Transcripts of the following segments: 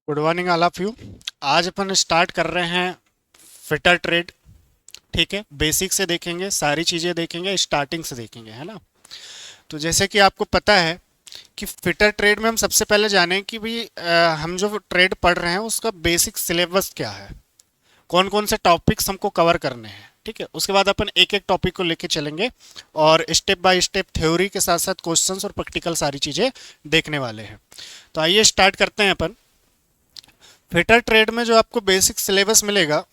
Good morning all of you. आज अपन start कर रहे हैं फिटर ट्रेड। ठीक है, बेसिक से देखेंगे, सारी चीज़ें देखेंगे, स्टार्टिंग से देखेंगे, है ना। तो जैसे कि आपको पता है कि फिटर ट्रेड में हम सबसे पहले जाने कि भाई हम जो ट्रेड पढ़ रहे हैं उसका बेसिक सिलेबस क्या है, कौन कौन से टॉपिक्स हमको कवर करने हैं। ठीक है, उसके बाद अपन एक एक टॉपिक को लेके चलेंगे और स्टेप बाय स्टेप थ्योरी के साथ साथ क्वेश्चंस और प्रैक्टिकल सारी चीज़ें देखने वाले हैं। तो आइए स्टार्ट करते हैं अपन। फिटर ट्रेड में जो आपको बेसिक सिलेबस मिलेगा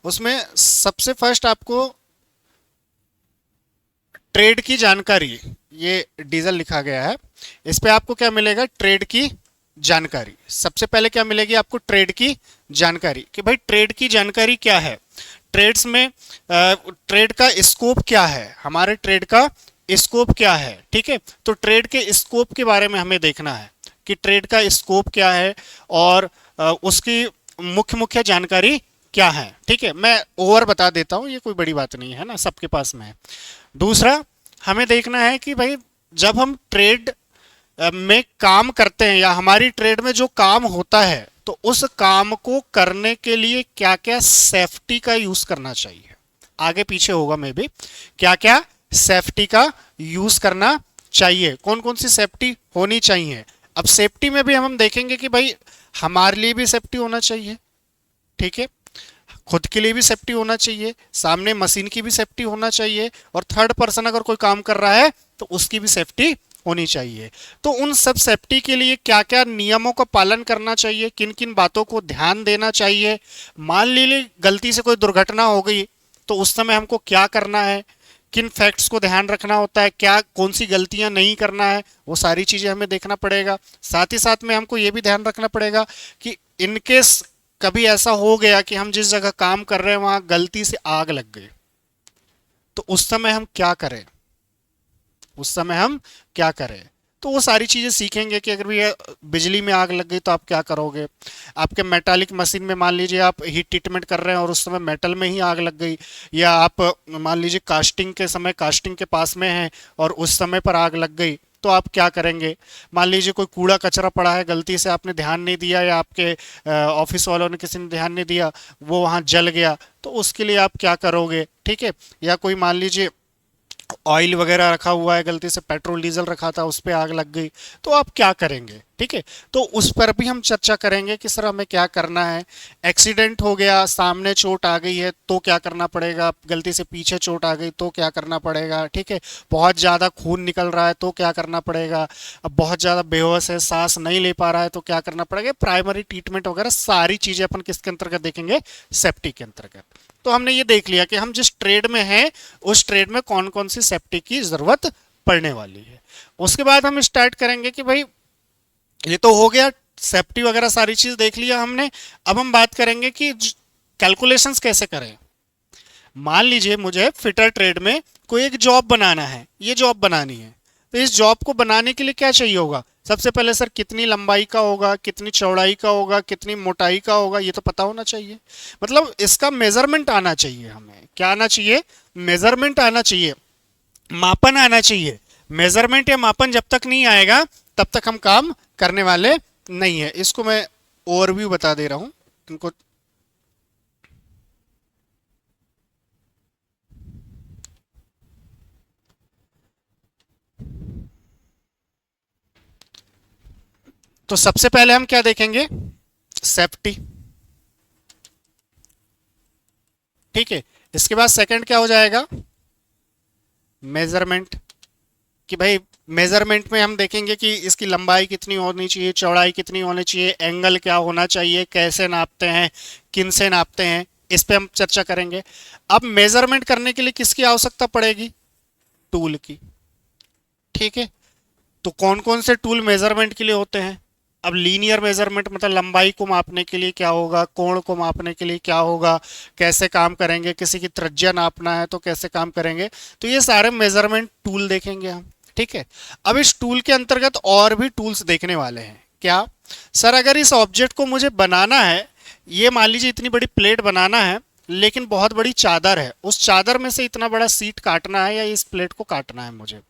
उसमें सबसे फर्स्ट आपको ट्रेड की जानकारी, ये डीजल लिखा गया है, इस पे आपको क्या मिलेगा, ट्रेड की जानकारी। सबसे पहले क्या मिलेगी आपको, ट्रेड की जानकारी, कि भाई ट्रेड की जानकारी क्या है, ट्रेड्स में ट्रेड का स्कोप क्या है, हमारे ट्रेड का स्कोप क्या है। ठीक है, तो ट्रेड के स्कोप के बारे में हमें देखना है कि ट्रेड का स्कोप क्या है और उसकी मुख्य मुख्य जानकारी क्या है। ठीक है, मैं ओवर बता देता हूँ, ये कोई बड़ी बात नहीं है ना, सबके पास में है। दूसरा, हमें देखना है कि भाई जब हम ट्रेड में काम करते हैं या हमारी ट्रेड में जो काम होता है तो उस काम को करने के लिए क्या क्या सेफ्टी का यूज करना चाहिए। आगे पीछे होगा में भी, क्या क्या सेफ्टी का यूज करना चाहिए, कौन कौन सी सेफ्टी होनी चाहिए। अब सेफ्टी में भी हम देखेंगे कि भाई हमारे लिए भी सेफ्टी होना चाहिए। ठीक है, खुद के लिए भी सेफ्टी होना चाहिए, सामने मशीन की भी सेफ्टी होना चाहिए, और थर्ड पर्सन अगर कोई काम कर रहा है तो उसकी भी सेफ्टी होनी चाहिए। तो उन सब सेफ्टी के लिए क्या क्या नियमों का पालन करना चाहिए, किन किन बातों को ध्यान देना चाहिए। मान लीजिए गलती से कोई दुर्घटना हो गई तो उस समय हमको क्या करना है, किन फैक्ट्स को ध्यान रखना होता है, क्या कौन सी गलतियां नहीं करना है, वो सारी चीजें हमें देखना पड़ेगा। साथ ही साथ में हमको ये भी ध्यान रखना पड़ेगा कि इनकेस कभी ऐसा हो गया कि हम जिस जगह काम कर रहे हैं वहां गलती से आग लग गई तो उस समय हम क्या करें, उस समय हम क्या करें। तो वो सारी चीजें सीखेंगे कि अगर भैया बिजली में आग लग गई तो आप क्या करोगे। आपके मेटालिक मशीन में मान लीजिए आप हीट ट्रीटमेंट कर रहे हैं और उस समय मेटल में ही आग लग गई, या आप मान लीजिए कास्टिंग के समय कास्टिंग के पास में हैं और उस समय पर आग लग गई तो आप क्या करेंगे। मान लीजिए कोई कूड़ा कचरा पड़ा है, गलती से आपने ध्यान नहीं दिया या आपके ऑफिस वालों ने किसी ने ध्यान नहीं दिया, वो वहां जल गया तो उसके लिए आप क्या करोगे। ठीक है, या कोई मान लीजिए ऑयल वगैरह रखा हुआ है, गलती से पेट्रोल डीजल रखा था उस पर आग लग गई तो आप क्या करेंगे। ठीक है, तो उस पर भी हम चर्चा करेंगे कि सर हमें क्या करना है। एक्सीडेंट हो गया, सामने चोट आ गई है तो क्या करना पड़ेगा, गलती से पीछे चोट आ गई तो क्या करना पड़ेगा। ठीक है, बहुत ज़्यादा खून निकल रहा है तो क्या करना पड़ेगा, अब बहुत ज़्यादा बेहोश है, सांस नहीं ले पा रहा है तो क्या करना पड़ेगा। प्राइमरी ट्रीटमेंट वगैरह सारी चीज़ें अपन किसके अंतर्गत देखेंगे, सेफ्टी के अंतर्गत। तो हमने ये देख लिया कि हम जिस ट्रेड में हैं उस ट्रेड में कौन कौन सी सेफ्टी की जरूरत पड़ने वाली है। उसके बाद हम स्टार्ट करेंगे कि भाई ये तो हो गया, सेफ्टी वगैरह सारी चीज देख लिया हमने। अब हम बात करेंगे कि कैलकुलेशंस कैसे करें। मान लीजिए मुझे फिटर ट्रेड में कोई एक जॉब बनाना है, ये जॉब बनानी है, तो इस जॉब को बनाने के लिए क्या चाहिए होगा। सबसे पहले सर कितनी लंबाई का होगा, कितनी चौड़ाई का होगा, कितनी मोटाई का होगा, ये तो पता होना चाहिए। मतलब इसका मेजरमेंट आना चाहिए, हमें क्या आना चाहिए, मेजरमेंट आना चाहिए, मापन आना चाहिए। मेजरमेंट या मापन जब तक नहीं आएगा तब तक हम काम करने वाले नहीं है। इसको मैं ओवरव्यू बता दे रहा हूं इनको। तो सबसे पहले हम क्या देखेंगे, सेफ्टी। ठीक है, इसके बाद सेकंड क्या हो जाएगा, मेजरमेंट, कि भाई मेजरमेंट में हम देखेंगे कि इसकी लंबाई कितनी होनी चाहिए, चौड़ाई कितनी होनी चाहिए, एंगल क्या होना चाहिए, कैसे नापते हैं, किन से नापते हैं, इस पे हम चर्चा करेंगे। अब मेजरमेंट करने के लिए किसकी आवश्यकता पड़ेगी, टूल की। ठीक है, तो कौन कौन से टूल मेजरमेंट के लिए होते हैं। अब लीनियर मेजरमेंट मतलब लंबाई को मापने के लिए क्या होगा, कोण को मापने के लिए क्या होगा, कैसे काम करेंगे, किसी की त्रिज्या नापना है तो कैसे काम करेंगे। तो ये सारे मेजरमेंट टूल देखेंगे हम। ठीक है, अब इस टूल के अंतर्गत और भी टूल्स देखने वाले हैं। क्या सर, अगर इस ऑब्जेक्ट को मुझे बनाना है, ये मान लीजिए इतनी बड़ी प्लेट बनाना है लेकिन बहुत बड़ी चादर है, उस चादर में से इतना बड़ा सीट काटना है या इस प्लेट को काटना है मुझे,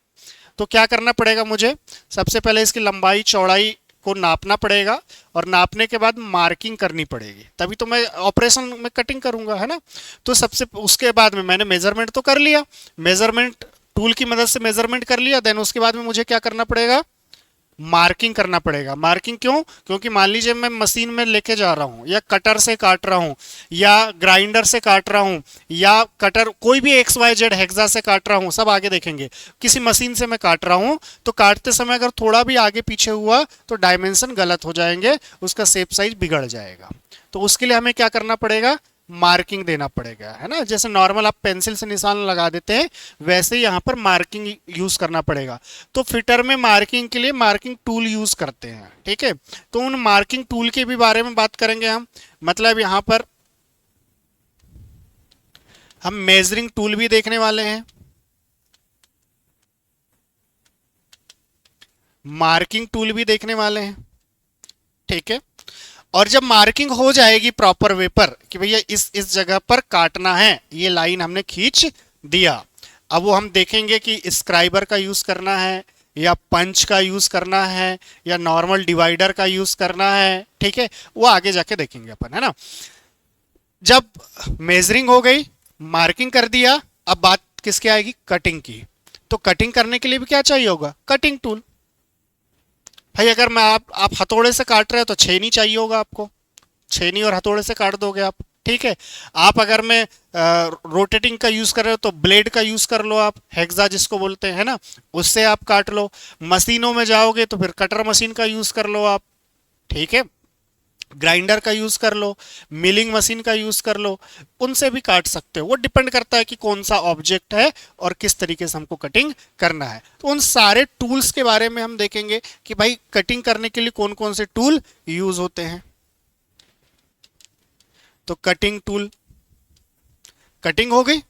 तो क्या करना पड़ेगा मुझे। सबसे पहले इसकी लंबाई चौड़ाई को नापना पड़ेगा और नापने के बाद मार्किंग करनी पड़ेगी, तभी तो मैं ऑपरेशन में कटिंग करूंगा, है ना। तो सबसे उसके बाद में मैंने मेजरमेंट तो कर लिया, मेजरमेंट टूल की मदद से मेजरमेंट कर लिया, देन उसके बाद में मुझे क्या करना पड़ेगा, मार्किंग करना पड़ेगा। मार्किंग क्यों, क्योंकि मान लीजिए मैं मशीन में लेके जा रहा हूं या कटर से काट रहा हूं या ग्राइंडर से काट रहा हूं या कटर कोई भी एक्स वाई जेड हेक्सा से काट रहा हूं, सब आगे देखेंगे। किसी मशीन से मैं काट रहा हूं तो काटते समय अगर थोड़ा भी आगे पीछे हुआ तो डायमेंशन गलत हो जाएंगे, उसका शेप साइज बिगड़ जाएगा। तो उसके लिए हमें क्या करना पड़ेगा, मार्किंग देना पड़ेगा, है ना। जैसे नॉर्मल आप पेंसिल से निशान लगा देते हैं वैसे ही यहाँ पर मार्किंग यूज करना पड़ेगा। तो फिटर में मार्किंग के लिए मार्किंग टूल यूज करते हैं, ठीक है। तो उन मार्किंग टूल के भी बारे में बात करेंगे हम। मतलब यहाँ पर हम मेजरिंग टूल भी देखने वाले हैं, मार्किंग टूल भी देखने वाले हैं, ठीक है। और जब मार्किंग हो जाएगी प्रॉपर वे पर कि भैया इस जगह पर काटना है, ये लाइन हमने खींच दिया, अब वो हम देखेंगे कि स्क्राइबर का यूज करना है या पंच का यूज करना है या नॉर्मल डिवाइडर का यूज करना है, ठीक है। वो आगे जाके देखेंगे अपन, है ना। जब मेजरिंग हो गई, मार्किंग कर दिया, अब बात किसकी आएगी, कटिंग की। तो कटिंग करने के लिए भी क्या चाहिए होगा, कटिंग टूल। भाई अगर मैं आप हथौड़े से काट रहे हो तो छेनी चाहिए होगा आपको, छेनी और हथौड़े से काट दोगे आप, ठीक है। आप अगर मैं रोटेटिंग का यूज कर रहे हो तो ब्लेड का यूज कर लो आप, हेक्सा जिसको बोलते हैं ना, उससे आप काट लो। मशीनों में जाओगे तो फिर कटर मशीन का यूज कर लो आप, ठीक है। ग्राइंडर का यूज कर लो, मिलिंग मशीन का यूज कर लो, उनसे भी काट सकते हो। वो डिपेंड करता है कि कौन सा ऑब्जेक्ट है और किस तरीके से हमको कटिंग करना है। तो उन सारे टूल्स के बारे में हम देखेंगे कि भाई कटिंग करने के लिए कौन कौन से टूल यूज होते हैं। तो कटिंग टूल, कटिंग हो गई।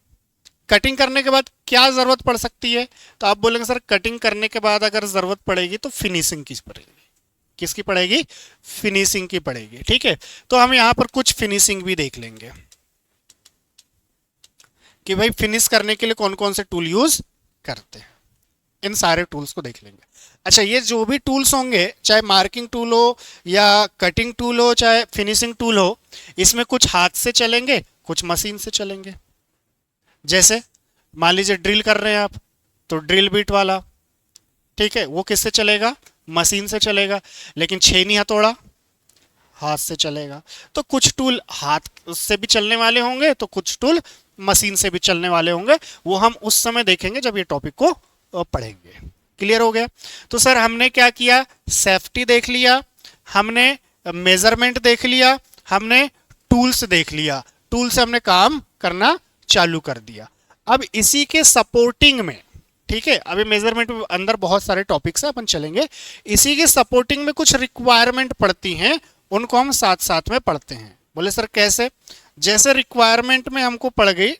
कटिंग करने के बाद क्या जरूरत पड़ सकती है, तो आप बोलेंगे सर कटिंग करने के बाद अगर जरूरत पड़ेगी तो फिनिशिंग की पड़ेगी। किसकी पड़ेगी, फिनिशिंग की पड़ेगी, ठीक है। तो हम यहां पर कुछ फिनिशिंग भी देख लेंगे कि भाई फिनिश करने के लिए कौन कौन से टूल यूज करते हैं, इन सारे टूल्स को देख लेंगे। अच्छा, ये जो भी टूल्स होंगे, चाहे मार्किंग टूल हो या कटिंग टूल हो चाहे फिनिशिंग टूल हो, इसमें कुछ हाथ से चलेंगे कुछ मशीन से चलेंगे। जैसे मान लीजिए ड्रिल कर रहे हैं आप, तो ड्रिल बीट वाला, ठीक है, वो किससे चलेगा, मशीन से चलेगा। लेकिन छेनी हथौड़ा हाथ से चलेगा। तो कुछ टूल हाथ से भी चलने वाले होंगे तो कुछ टूल मशीन से भी चलने वाले होंगे, वो हम उस समय देखेंगे जब ये टॉपिक को पढ़ेंगे। क्लियर हो गया। तो सर हमने क्या किया, सेफ्टी देख लिया, हमने मेजरमेंट देख लिया, हमने टूल्स देख लिया, टूल से हमने काम करना चालू कर दिया। अब इसी के सपोर्टिंग में, ठीक है, अभी मेजरमेंट में अंदर बहुत सारे टॉपिक्स हैं, अपन चलेंगे। इसी के सपोर्टिंग में कुछ रिक्वायरमेंट पड़ती हैं, उनको हम साथ साथ में पढ़ते हैं। बोले सर कैसे, जैसे रिक्वायरमेंट में हमको पड़ गई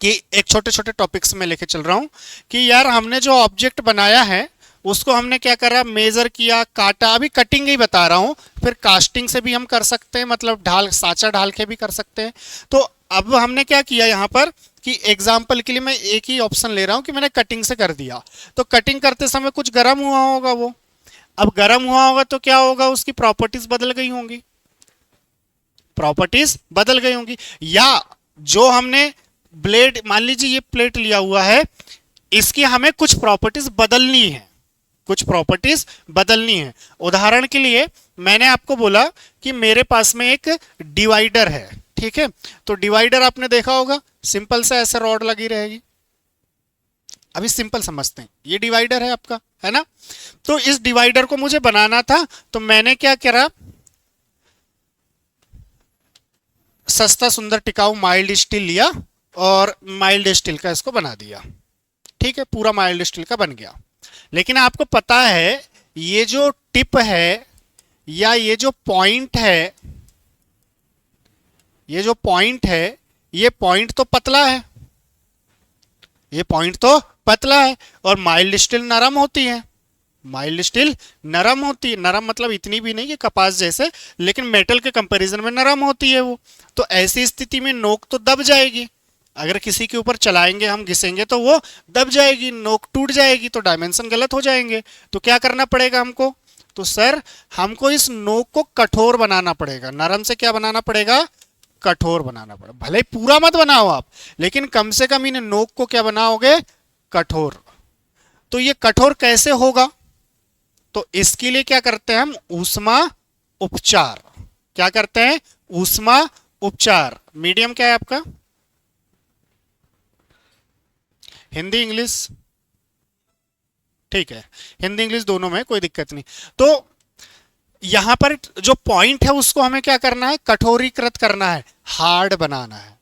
कि एक छोटे छोटे टॉपिक्स में लेके चल रहा हूं कि यार हमने जो ऑब्जेक्ट बनाया है उसको हमने क्या करा, मेजर किया, काटा। अभी कटिंग ही बता रहा हूं, फिर कास्टिंग से भी हम कर सकते हैं, मतलब ढाल साचा ढाल के भी कर सकते हैं। तो अब हमने क्या किया यहाँ पर कि एग्जाम्पल के लिए मैं एक ही ऑप्शन ले रहा हूं कि मैंने कटिंग से कर दिया। तो कटिंग करते समय कुछ गर्म हुआ होगा, वो अब गर्म हुआ होगा तो क्या होगा, उसकी प्रॉपर्टीज बदल गई होंगी, प्रॉपर्टीज बदल गई होंगी। या जो हमने ब्लेड, मान लीजिए ये प्लेट लिया हुआ है, इसकी हमें कुछ प्रॉपर्टीज बदलनी है, कुछ प्रॉपर्टीज बदलनी है। उदाहरण के लिए मैंने आपको बोला कि मेरे पास में एक डिवाइडर है, ठीक है। तो डिवाइडर आपने देखा होगा, सिंपल सा ऐसे रॉड लगी रहेगी। अभी सिंपल समझते हैं, ये डिवाइडर है आपका, है ना। तो इस डिवाइडर को मुझे बनाना था, तो मैंने क्या करा, सस्ता सुंदर टिकाऊ माइल्ड स्टील लिया और माइल्ड स्टील का इसको बना दिया, ठीक है, पूरा माइल्ड स्टील का बन गया। लेकिन आपको पता है ये जो टिप है या ये जो पॉइंट है, ये जो पॉइंट है, ये पॉइंट तो पतला है, ये पॉइंट तो पतला है, और माइल्ड स्टील नरम होती है, माइल्ड स्टील नरम होती है। नरम मतलब इतनी भी नहीं कि कपास जैसे, लेकिन मेटल के कंपैरिजन में नरम होती है वो। तो ऐसी स्थिति में नोक तो दब जाएगी, अगर किसी के ऊपर चलाएंगे हम, घिसेंगे तो वो दब जाएगी, नोक टूट जाएगी, तो डायमेंशन गलत हो जाएंगे। तो क्या करना पड़ेगा हमको, तो सर हमको इस नोक को कठोर बनाना पड़ेगा, नरम से क्या बनाना पड़ेगा, कठोर बनाना पड़ेगा। भले ही पूरा मत बनाओ आप, लेकिन कम से कम इन नोक को क्या बनाओगे, कठोर। तो ये कठोर कैसे होगा, तो इसके लिए क्या करते हैं हम, ऊष्मा उपचार। क्या करते हैं, ऊष्मा उपचार। मीडियम क्या है आपका, हिंदी इंग्लिश, ठीक है, हिंदी इंग्लिश दोनों में कोई दिक्कत नहीं। तो यहां पर जो पॉइंट है उसको हमें क्या करना है, कठोरीकृत करना है, हार्ड बनाना है।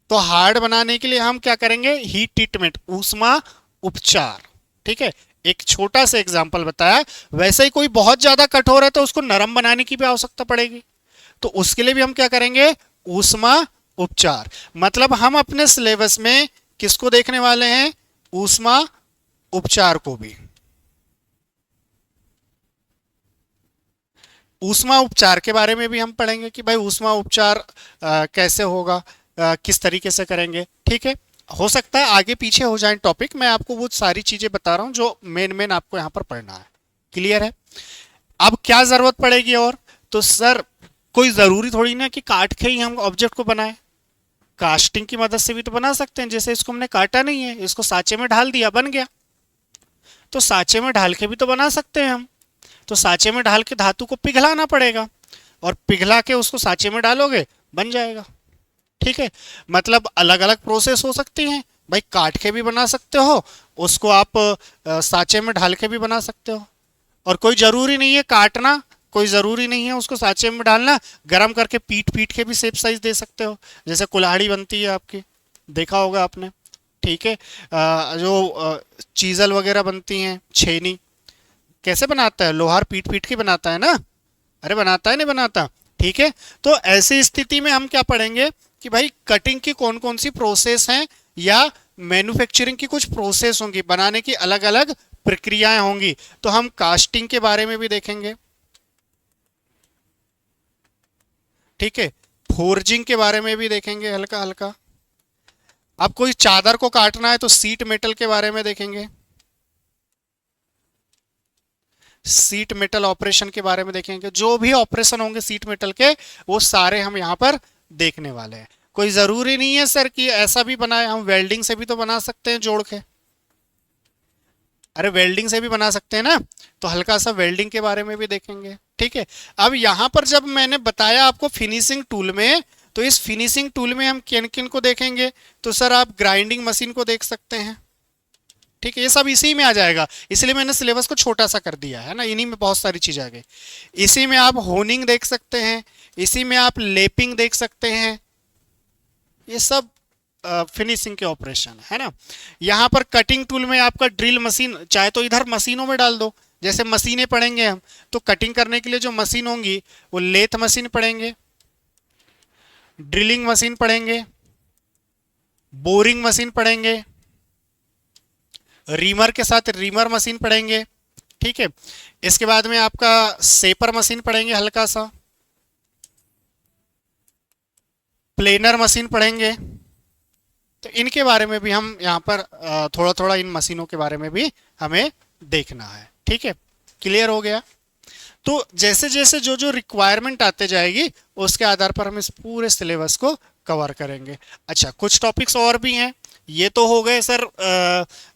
तो हार्ड बनाने के लिए हम क्या करेंगे, हीट ट्रीटमेंट, ऊष्मा उपचार। ठीक है, एक छोटा सा एग्जांपल बताया। वैसे ही कोई बहुत ज्यादा कठोर है तो उसको नरम बनाने की भी आवश्यकता पड़ेगी, तो उसके लिए भी हम क्या करेंगे, ऊष्मा उपचार। मतलब हम अपने सिलेबस में किसको देखने वाले हैं, ऊष्मा उपचार को भी। ऊष्मा उपचार के बारे में भी हम पढ़ेंगे कि भाई ऊष्मा उपचार कैसे होगा, किस तरीके से करेंगे। ठीक है, हो सकता है आगे पीछे हो जाए टॉपिक, मैं आपको वो सारी चीजें बता रहा हूं जो मेन मेन आपको यहां पर पढ़ना है। क्लियर है। अब क्या जरूरत पड़ेगी और, तो सर कोई जरूरी थोड़ी ना कि काट के ही हम ऑब्जेक्ट को बनाए, कास्टिंग की मदद से भी तो बना सकते हैं। जैसे इसको हमने काटा नहीं है, इसको सांचे में ढाल दिया, बन गया। तो सांचे में ढाल के भी तो बना सकते हैं हम। तो सांचे में ढाल के धातु को पिघलाना पड़ेगा, और पिघला के उसको सांचे में डालोगे, बन जाएगा। ठीक है, मतलब अलग अलग प्रोसेस हो सकती हैं भाई, काट के भी बना सकते हो, उसको आप सांचे में ढाल के भी बना सकते हो। और कोई जरूरी नहीं है काटना, कोई जरूरी नहीं है उसको सांचे में डालना, गर्म करके पीट पीट के भी शेप साइज दे सकते हो, जैसे कुल्हाड़ी बनती है आपकी, देखा होगा आपने। ठीक है, जो चीजल वगैरह बनती हैं, छेनी कैसे बनाता है, लोहार पीट पीट के बनाता है ना, अरे बनाता है नहीं बनाता। ठीक है, तो ऐसी स्थिति में हम क्या पढ़ेंगे कि भाई कटिंग की कौन कौन सी प्रोसेस हैं, या मैन्युफैक्चरिंग की कुछ प्रोसेस होंगी, बनाने की अलग अलग प्रक्रियाएं होंगी। तो हम कास्टिंग के बारे में भी देखेंगे। ठीक है, फोर्जिंग के बारे में भी देखेंगे हल्का हल्का। अब कोई चादर को काटना है तो सीट मेटल के बारे में देखेंगे, सीट मेटल ऑपरेशन के बारे में देखेंगे। जो भी ऑपरेशन होंगे सीट मेटल के, वो सारे हम यहां पर देखने वाले हैं। कोई जरूरी नहीं है सर कि ऐसा भी बनाए, हम वेल्डिंग से भी तो बना सकते हैं जोड़ के, अरे वेल्डिंग से भी बना सकते हैं ना, तो हल्का सा वेल्डिंग के बारे में भी देखेंगे। ठीक है, अब यहां पर जब मैंने बताया आपको फिनिशिंग टूल में, तो इस फिनिशिंग टूल में हम किन किन को देखेंगे, तो सर आप ग्राइंडिंग मशीन को देख सकते हैं। ठीक है, ये सब इसी में आ जाएगा, इसलिए मैंने सिलेबस को छोटा सा कर दिया है ना, इन्हीं में बहुत सारी चीजें आ गई। इसी में आप होनिंग देख सकते हैं, इसी में आप लेपिंग देख सकते हैं, ये सब फिनिशिंग के ऑपरेशन है ना। यहाँ पर कटिंग टूल में आपका ड्रिल मशीन, चाहे तो इधर मशीनों में डाल दो, जैसे मशीनें पढ़ेंगे हम, तो कटिंग करने के लिए जो मशीन होंगी वो लेथ मशीन पढ़ेंगे, ड्रिलिंग मशीन पढ़ेंगे, बोरिंग मशीन पढ़ेंगे, रीमर के साथ रीमर मशीन पढ़ेंगे। ठीक है, इसके बाद में आपका सेपर मशीन पढ़ेंगे हल्का सा, प्लेनर मशीन पढ़ेंगे। तो इनके बारे में भी हम यहाँ पर थोड़ा थोड़ा इन मशीनों के बारे में भी हमें देखना है। ठीक है, क्लियर हो गया। तो जैसे जैसे जो जो रिक्वायरमेंट आते जाएगी, उसके आधार पर हम इस पूरे सिलेबस को कवर करेंगे। अच्छा, कुछ टॉपिक्स और भी हैं, ये तो हो गए सर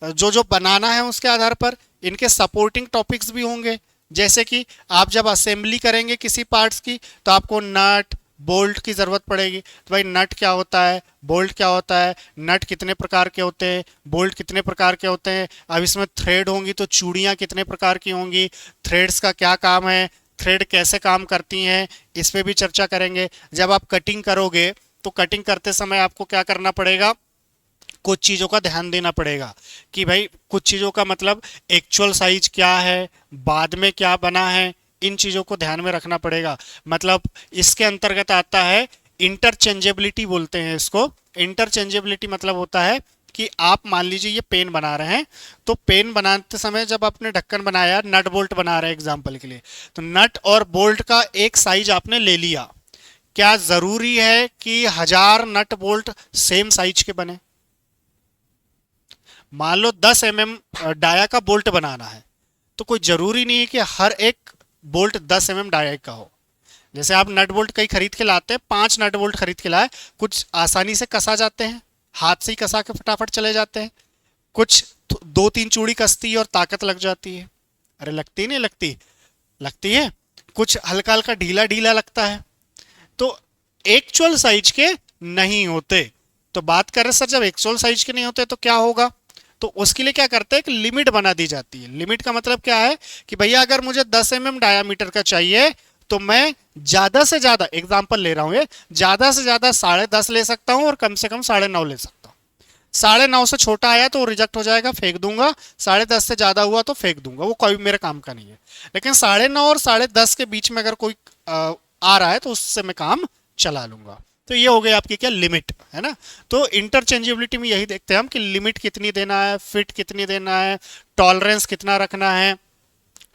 जो जो बनाना है उसके आधार पर। इनके सपोर्टिंग टॉपिक्स भी होंगे, जैसे कि आप जब असेंबली करेंगे किसी पार्ट्स की, तो आपको नट बोल्ट की ज़रूरत पड़ेगी। तो भाई नट क्या होता है, बोल्ट क्या होता है, नट कितने प्रकार के होते हैं, बोल्ट कितने प्रकार के होते हैं। अब इसमें थ्रेड होंगी तो चूड़ियाँ कितने प्रकार की होंगी, थ्रेड्स का क्या काम है, थ्रेड कैसे काम करती हैं, इस पर भी चर्चा करेंगे। जब आप कटिंग करोगे तो कटिंग करते समय आपको क्या करना पड़ेगा, कुछ चीज़ों का ध्यान देना पड़ेगा कि भाई कुछ चीज़ों का मतलब एक्चुअल साइज क्या है, बाद में क्या बना है, इन चीज़ों को ध्यान में रखना पड़ेगा। मतलब इसके अंतर्गत आता है इंटरचेंजेबिलिटी, बोलते हैं इसको। इंटरचेंजेबिलिटी मतलब होता है कि आप मान लीजिए ये पेन बना रहे हैं, तो पेन बनाते समय जब आपने ढक्कन बनाया, नट बोल्ट बना रहे हैं एग्जाम्पल के लिए, तो नट और बोल्ट का एक साइज आपने ले लिया। क्या जरूरी है कि 1000 नट बोल्ट सेम साइज के बने? मान लो 10 mm डाया का बोल्ट बनाना है, तो कोई जरूरी नहीं है कि हर एक बोल्ट 10 mm डाया का हो। जैसे आप नट बोल्ट कहीं खरीद के लाते हैं, 5 नट बोल्ट खरीद के लाए, कुछ आसानी से कसा जाते हैं, हाथ से ही कसा के फटाफट चले जाते हैं, कुछ 2-3 चूड़ी कसती है और ताकत लग जाती है। अरे लगती नहीं लगती, लगती है। कुछ हल्का हल्का ढीला ढीला लगता है। तो एक्चुअल साइज के नहीं होते। तो बात कर रहे सर जब एक्चुअल साइज के नहीं होते तो क्या होगा, तो उसके लिए क्या करते हैं, एक लिमिट बना दी जाती है। लिमिट का मतलब क्या है कि भैया अगर मुझे 10 mm डायामीटर का चाहिए तो मैं ज्यादा से ज्यादा, एग्जांपल ले रहा हूं ये, ज्यादा से ज्यादा 10.5 ले सकता हूं और कम से कम 9.5 ले सकता हूं। 9.5 से छोटा आया तो रिजेक्ट हो जाएगा, फेंक दूंगा। 10.5 से ज्यादा हुआ तो फेंक दूंगा, वो कोई मेरे काम का नहीं है। लेकिन 9.5 और 10.5 के बीच में अगर कोई आ रहा है तो उससे मैं काम चला लूंगा। तो ये हो गई आपकी क्या, लिमिट, है ना। तो इंटरचेंजेबिलिटी में यही देखते हैं हम कि लिमिट कितनी देना है, फिट कितनी देना है, टॉलरेंस कितना रखना है,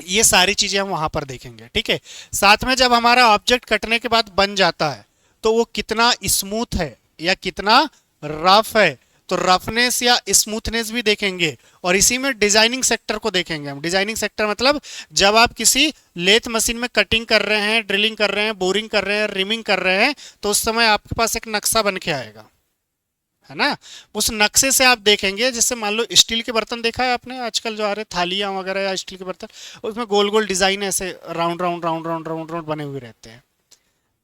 ये सारी चीजें हम वहां पर देखेंगे। ठीक है। साथ में जब हमारा ऑब्जेक्ट कटने के बाद बन जाता है तो वो कितना स्मूथ है या कितना रफ है, तो रफनेस या स्मूथनेस भी देखेंगे। और इसी में डिजाइनिंग सेक्टर को देखेंगे हम। डिजाइनिंग सेक्टर मतलब जब आप किसी लेथ मशीन में कटिंग कर रहे हैं, ड्रिलिंग कर रहे हैं, बोरिंग कर रहे हैं, रिमिंग कर रहे हैं, तो उस समय आपके पास एक नक्शा बन के आएगा, है ना। उस नक्शे से आप देखेंगे, जैसे मान लो स्टील के बर्तन देखा है आपने आजकल जो आ रहे थालियां वगैरह या स्टील के बर्तन, उसमें गोल गोल डिजाइन ऐसे round round round round round round बने हुए रहते हैं।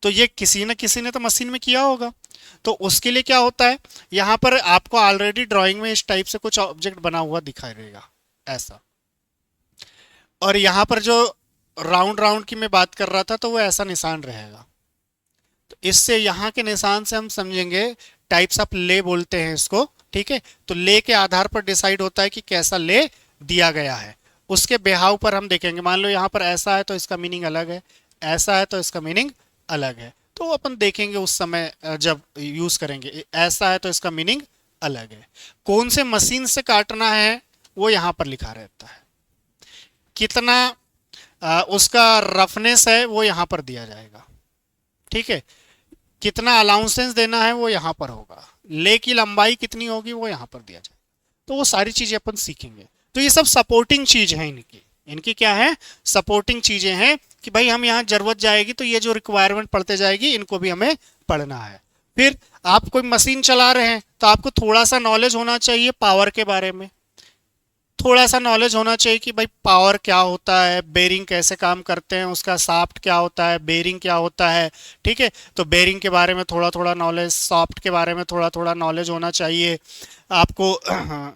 तो ये किसी न किसी ने तो मशीन में किया होगा। तो उसके लिए क्या होता है, यहाँ पर आपको ऑलरेडी ड्राइंग में इस टाइप से कुछ ऑब्जेक्ट बना हुआ दिखाई देगा ऐसा। और यहाँ पर जो राउंड राउंड की मैं बात कर रहा था तो वो ऐसा निशान रहेगा। तो इससे यहाँ के निशान से हम समझेंगे, टाइप्स ऑफ ले बोलते हैं इसको। ठीक है। तो ले के आधार पर डिसाइड होता है कि कैसा ले दिया गया है। उसके बेहाव पर हम देखेंगे, मान लो यहाँ पर ऐसा है तो इसका मीनिंग अलग है, ऐसा है तो इसका मीनिंग अलग है। तो अपन देखेंगे उस समय जब यूज करेंगे, ऐसा है तो इसका मीनिंग अलग है। कौन से मशीन से काटना है वो यहाँ पर लिखा रहता है। कितना उसका रफनेस है वो यहाँ पर दिया जाएगा। ठीक है। कितना अलाउंसेंस देना है वो यहाँ पर होगा। ले की लंबाई कितनी होगी वो यहाँ पर दिया जाएगा। तो वो सारी चीजें अपन सीखेंगे। तो ये सब सपोर्टिंग चीज है इनकी। इनकी क्या है, सपोर्टिंग चीजें हैं कि भाई हम यहाँ जरूरत जाएगी तो ये जो रिक्वायरमेंट पढ़ते जाएगी इनको भी हमें पढ़ना है। फिर आप कोई मशीन चला रहे हैं तो आपको थोड़ा सा नॉलेज होना चाहिए पावर के बारे में। थोड़ा सा नॉलेज होना चाहिए कि भाई पावर क्या होता है, बेरिंग कैसे काम करते हैं, उसका शाफ्ट क्या होता है, बेरिंग क्या होता है। ठीक है। तो बेरिंग के बारे में थोड़ा थोड़ा नॉलेज, शाफ्ट के बारे में थोड़ा थोड़ा नॉलेज होना चाहिए आपको।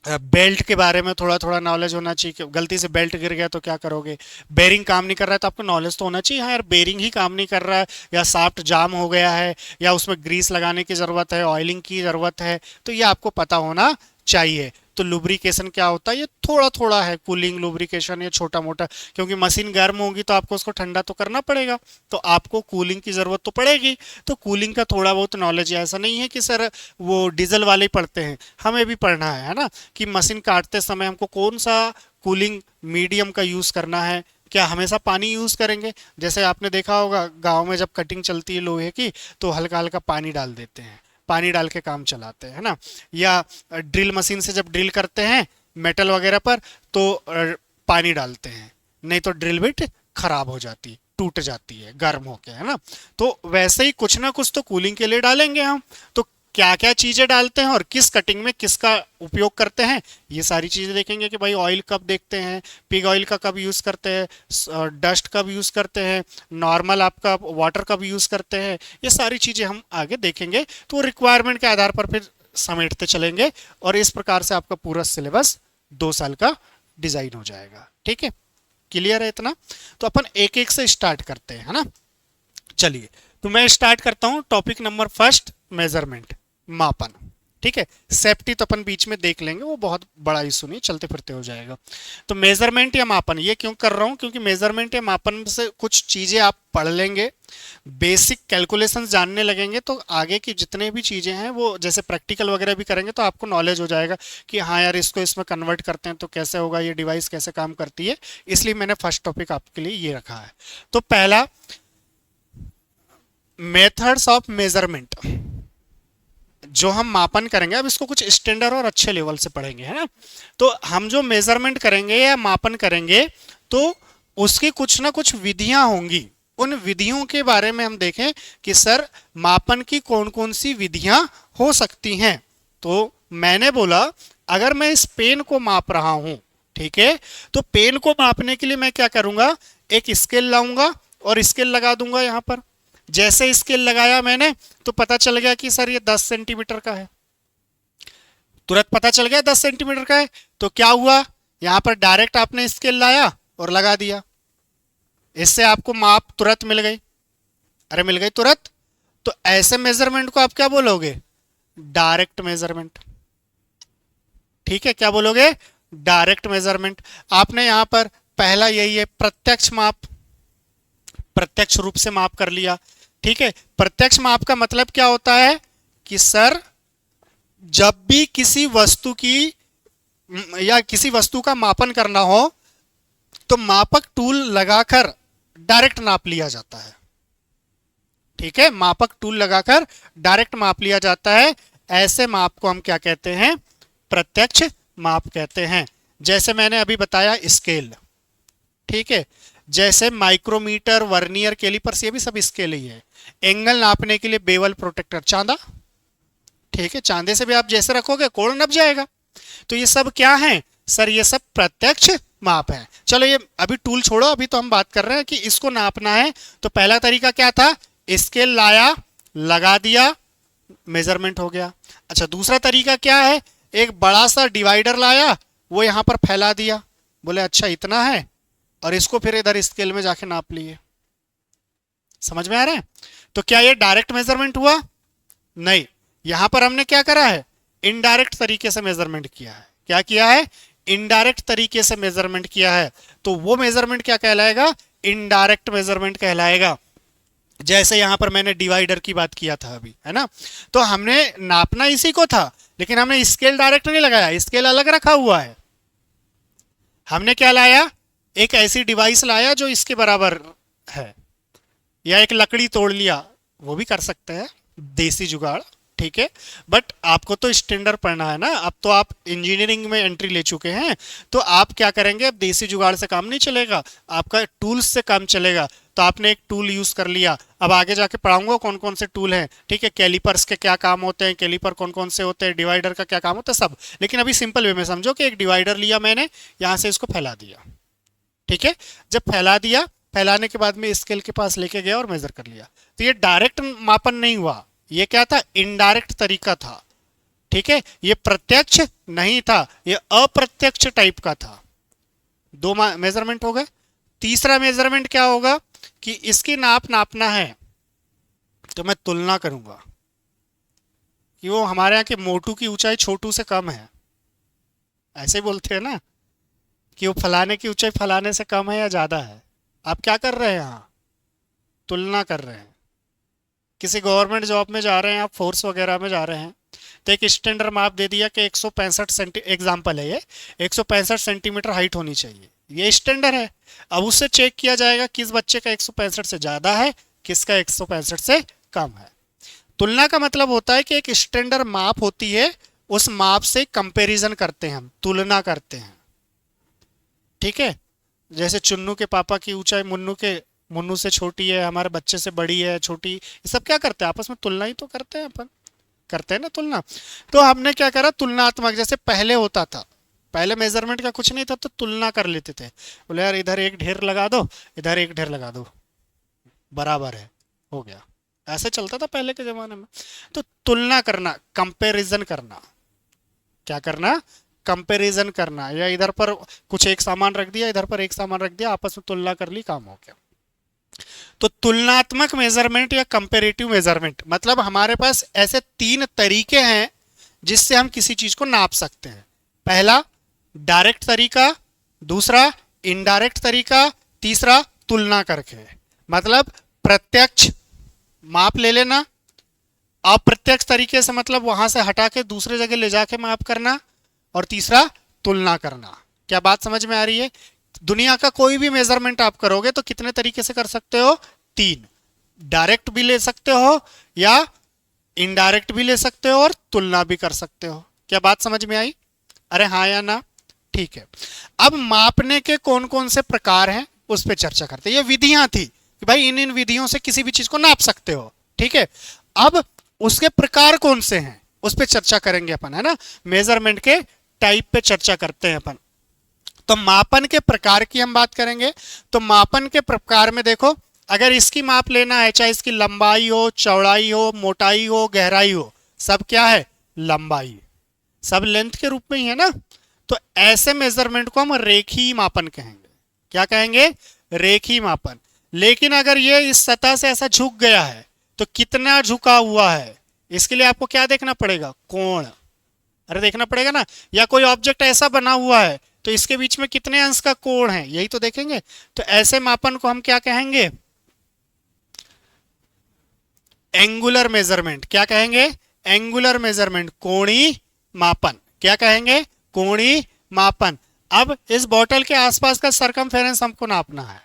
बेल्ट के बारे में थोड़ा थोड़ा नॉलेज होना चाहिए कि गलती से बेल्ट गिर गया तो क्या करोगे। बेरिंग काम नहीं कर रहा है तो आपको नॉलेज तो होना चाहिए, हाँ यार बेरिंग ही काम नहीं कर रहा है, या शाफ्ट जाम हो गया है, या उसमें ग्रीस लगाने की ज़रूरत है, ऑयलिंग की ज़रूरत है, तो ये आपको पता होना चाहिए। तो लुब्रिकेशन क्या होता है, ये थोड़ा थोड़ा है, कूलिंग लुब्रिकेशन, ये छोटा मोटा, क्योंकि मशीन गर्म होगी तो आपको उसको ठंडा तो करना पड़ेगा, तो आपको कूलिंग की ज़रूरत तो पड़ेगी। तो कूलिंग का थोड़ा बहुत नॉलेज है। ऐसा नहीं है कि सर वो डीजल वाले ही पढ़ते हैं, हमें भी पढ़ना है ना, कि मशीन काटते समय हमको कौन सा कूलिंग मीडियम का यूज़ करना है। क्या हमेशा पानी यूज़ करेंगे, जैसे आपने देखा होगा गांव में जब कटिंग चलती है लोहे की तो हल्का हल्का पानी डाल देते हैं, पानी डाल के काम चलाते हैं ना। या ड्रिल मशीन से जब ड्रिल करते हैं मेटल वगैरह पर तो पानी डालते हैं, नहीं तो ड्रिल बिट खराब हो जाती है, टूट जाती है गर्म होके, है ना। तो वैसे ही कुछ ना कुछ तो कूलिंग के लिए डालेंगे हम। तो क्या क्या चीजें डालते हैं और किस कटिंग में किसका उपयोग करते हैं, ये सारी चीजें देखेंगे। कि भाई ऑयल कब देखते हैं, पिग ऑयल का कब यूज करते हैं, डस्ट कब यूज करते हैं, नॉर्मल आपका वाटर कब यूज करते हैं, ये सारी चीजें हम आगे देखेंगे। तो रिक्वायरमेंट के आधार पर फिर समेटते चलेंगे और इस प्रकार से आपका पूरा सिलेबस 2 साल का डिजाइन हो जाएगा। ठीक है, क्लियर है इतना। तो अपन एक एक से स्टार्ट करते हैं, है ना। चलिए, तो मैं स्टार्ट करता हूं टॉपिक नंबर फर्स्ट, मेजरमेंट, मापन। ठीक है, सेफ्टी तो अपन बीच में देख लेंगे, वो बहुत बड़ा इशू नहीं, चलते फिरते हो जाएगा। तो मेजरमेंट या मापन ये क्यों कर रहा हूं, क्योंकि मेजरमेंट या मापन से कुछ चीजें आप पढ़ लेंगे, बेसिक कैलकुलेशंस जानने लगेंगे, तो आगे की जितने भी चीजें हैं वो जैसे प्रैक्टिकल वगैरह भी करेंगे तो आपको नॉलेज हो जाएगा कि हाँ यार इसको इसमें कन्वर्ट करते हैं तो कैसे होगा, ये डिवाइस कैसे काम करती है। इसलिए मैंने फर्स्ट टॉपिक आपके लिए ये रखा है। तो पहला, मेथड्स ऑफ मेजरमेंट, जो हम मापन करेंगे, अब इसको कुछ स्टैंडर्ड और अच्छे लेवल से पढ़ेंगे, है ना। तो हम जो मेजरमेंट करेंगे या मापन करेंगे तो उसकी कुछ ना कुछ विधियां होंगी। उन विधियों के बारे में हम देखें कि सर मापन की कौन कौन सी विधियां हो सकती हैं। तो मैंने बोला अगर मैं इस पेन को माप रहा हूं, ठीक है, तो पेन को मापने के लिए मैं क्या करूंगा, एक स्केल लाऊंगा और स्केल लगा दूंगा यहां पर। जैसे स्केल लगाया मैंने तो पता चल गया कि सर ये 10 सेंटीमीटर का है, तुरंत पता चल गया 10 सेंटीमीटर का है। तो क्या हुआ, यहां पर डायरेक्ट आपने स्केल लाया और लगा दिया, इससे आपको माप तुरंत मिल गई। अरे मिल गई तुरंत। तो ऐसे मेजरमेंट को आप क्या बोलोगे, डायरेक्ट मेजरमेंट। ठीक है, क्या बोलोगे, डायरेक्ट मेजरमेंट। आपने यहां पर पहला यही है प्रत्यक्ष माप, प्रत्यक्ष रूप से माप कर लिया। ठीक है, प्रत्यक्ष माप का मतलब क्या होता है कि सर जब भी किसी वस्तु की या किसी वस्तु का मापन करना हो तो मापक टूल लगाकर डायरेक्ट नाप लिया जाता है। ठीक है, मापक टूल लगाकर डायरेक्ट माप लिया जाता है। ऐसे माप को हम क्या कहते हैं, प्रत्यक्ष माप कहते हैं। जैसे मैंने अभी बताया स्केल, ठीक है, जैसे माइक्रोमीटर, वर्नियर, कैलिपर्स, ये भी सब स्केल ही है। एंगल नापने के लिए बेवल प्रोटेक्टर, चांदा, ठीक है, चांदे से भी आप जैसे रखोगे कोण नप जाएगा। तो ये सब क्या है सर, ये सब प्रत्यक्ष माप है। चलो ये अभी टूल छोड़ो, अभी तो हम बात कर रहे हैं कि इसको नापना है। तो पहला तरीका क्या था, स्केल लाया, लगा दिया, मेजरमेंट हो गया। अच्छा, दूसरा तरीका क्या है, एक बड़ा सा डिवाइडर लाया, वो यहां पर फैला दिया, बोले अच्छा इतना है, और इसको फिर इधर स्केल में जाके नाप लिए। समझ में आ रहा है। तो क्या ये डायरेक्ट मेजरमेंट हुआ, नहीं, यहां पर हमने क्या करा है, इनडायरेक्ट तरीके से मेजरमेंट किया है। क्या किया है, इनडायरेक्ट तरीके से मेजरमेंट किया है। तो वो मेजरमेंट क्या कहलाएगा, इनडायरेक्ट मेजरमेंट कहलाएगा। जैसे यहां पर मैंने डिवाइडर की बात किया था अभी, है ना, तो हमने नापना इसी को था, लेकिन हमने स्केल डायरेक्ट नहीं लगाया, स्केल अलग रखा हुआ है। हमने क्या लाया, एक ऐसी डिवाइस लाया जो इसके बराबर है, या एक लकड़ी तोड़ लिया, वो भी कर सकते हैं, देसी जुगाड़। ठीक है, बट आपको तो स्टैंडर्ड पढ़ना है ना, अब तो आप इंजीनियरिंग में एंट्री ले चुके हैं, तो आप क्या करेंगे, अब देसी जुगाड़ से काम नहीं चलेगा, आपका टूल्स से काम चलेगा। तो आपने एक टूल यूज कर लिया, अब आगे जाके पढ़ाऊंगा कौन कौन से टूल हैं। ठीक है, कैलिपर्स के क्या काम होते हैं, कैलिपर कौन कौन से होते हैं, डिवाइडर का क्या काम होता है, सब। लेकिन अभी सिंपल वे में समझो कि एक डिवाइडर लिया मैंने, यहां से इसको फैला दिया। ठीक है, जब फैला दिया, फैलाने के बाद में स्केल के पास लेके गया और मेजर कर लिया। तो ये डायरेक्ट मापन नहीं हुआ, ये क्या था, इनडायरेक्ट तरीका था। ठीक है, ये प्रत्यक्ष नहीं था, ये अप्रत्यक्ष टाइप का था। दो मेजरमेंट हो गए। तीसरा मेजरमेंट क्या होगा कि इसकी नापना है तो मैं तुलना करूंगा कि वो हमारे यहाँ के मोटू की ऊंचाई छोटू से कम है, ऐसे बोलते हैं ना, कि वो फलाने की ऊंचाई फलाने से कम है या ज्यादा है। आप क्या कर रहे हैं, यहाँ तुलना कर रहे हैं। किसी गवर्नमेंट जॉब में जा रहे हैं आप, फोर्स वगैरह में जा रहे हैं, तो एक स्टैंडर्ड माप दे दिया कि 165 एग्जाम्पल है ये, 165 सेंटीमीटर हाइट होनी चाहिए, ये स्टैंडर्ड है। अब उससे चेक किया जाएगा किस बच्चे का 165 से ज्यादा है, किसका 165 से कम है। तुलना का मतलब होता है कि एक स्टैंडर्ड माप होती है, उस माप से कंपैरिजन करते हैं हम, तुलना करते हैं। ठीक है, जैसे चुन्नू के पापा की ऊंचाई मुन्नू से छोटी है, हमारे बच्चे से बड़ी है, छोटी, ये सब क्या करते हैं, आपस में तुलना ही तो करते हैं, अपन करते हैं ना तुलना। तो हमने क्या करा, तुलनात्मक, जैसे पहले होता था, पहले मेजरमेंट का कुछ नहीं था, तो तुलना कर लेते थे, बोले यार इधर एक ढेर लगा दो, इधर एक ढेर लगा दो, बराबर है, हो गया। ऐसे चलता था पहले के जमाने में। तो तुलना करना, कंपैरिजन करना, क्या करना, कंपैरिजन करना, या इधर पर कुछ एक सामान रख दिया, इधर पर एक सामान रख दिया, आपस में तुलना कर ली, काम हो गया। तो तुलनात्मक मेजरमेंट या कंपैरेटिव मेजरमेंट मतलब हमारे पास ऐसे तीन तरीके हैं जिससे हम किसी चीज को नाप सकते हैं। पहला डायरेक्ट तरीका, दूसरा इनडायरेक्ट तरीका, तीसरा तुलना करके। मतलब प्रत्यक्ष माप ले लेना, अप्रत्यक्ष तरीके से मतलब वहां से हटा के दूसरे जगह ले जाके माप करना, और तीसरा तुलना करना। क्या बात समझ में आ रही है। दुनिया का कोई भी मेजरमेंट आप करोगे तो कितने तरीके से कर सकते हो, तीन। डायरेक्ट भी ले सकते हो, या इनडायरेक्ट भी ले सकते हो, और तुलना भी कर सकते हो। क्या बात समझ में आई, अरे हाँ या ना। ठीक है, अब मापने के कौन कौन से प्रकार हैं, उस पर चर्चा करते हैं। ये विधियां थी कि भाई इन इन विधियों से किसी भी चीज को नाप सकते हो, ठीक है। अब उसके प्रकार कौन से हैं उस पर चर्चा करेंगे अपन, है ना। मेजरमेंट के टाइप पे चर्चा करते हैं अपन। तो मापन के प्रकार की हम बात करेंगे। तो मापन के प्रकार में देखो, अगर इसकी माप लेना है, चाहे इसकी लंबाई हो, चौड़ाई हो, मोटाई हो, गहराई हो, सब क्या है, लंबाई, सब लेंथ के रूप में ही है ना। तो ऐसे मेजरमेंट को हम रेखीय मापन कहेंगे। क्या कहेंगे, रेखीय मापन। लेकिन अगर ये इस सतह से ऐसा झुक गया है तो कितना झुका हुआ है, इसके लिए आपको क्या देखना पड़ेगा, कोण। अरे देखना पड़ेगा ना। या कोई ऑब्जेक्ट ऐसा बना हुआ है तो इसके बीच में कितने अंश का कोण है, यही तो देखेंगे। तो ऐसे मापन को हम क्या कहेंगे, एंगुलर मेजरमेंट। क्या कहेंगे, एंगुलर मेजरमेंट, कोणीय मापन। क्या कहेंगे, कोणीय मापन। अब इस बॉटल के आसपास का सरकमफेरेंस हमको नापना है,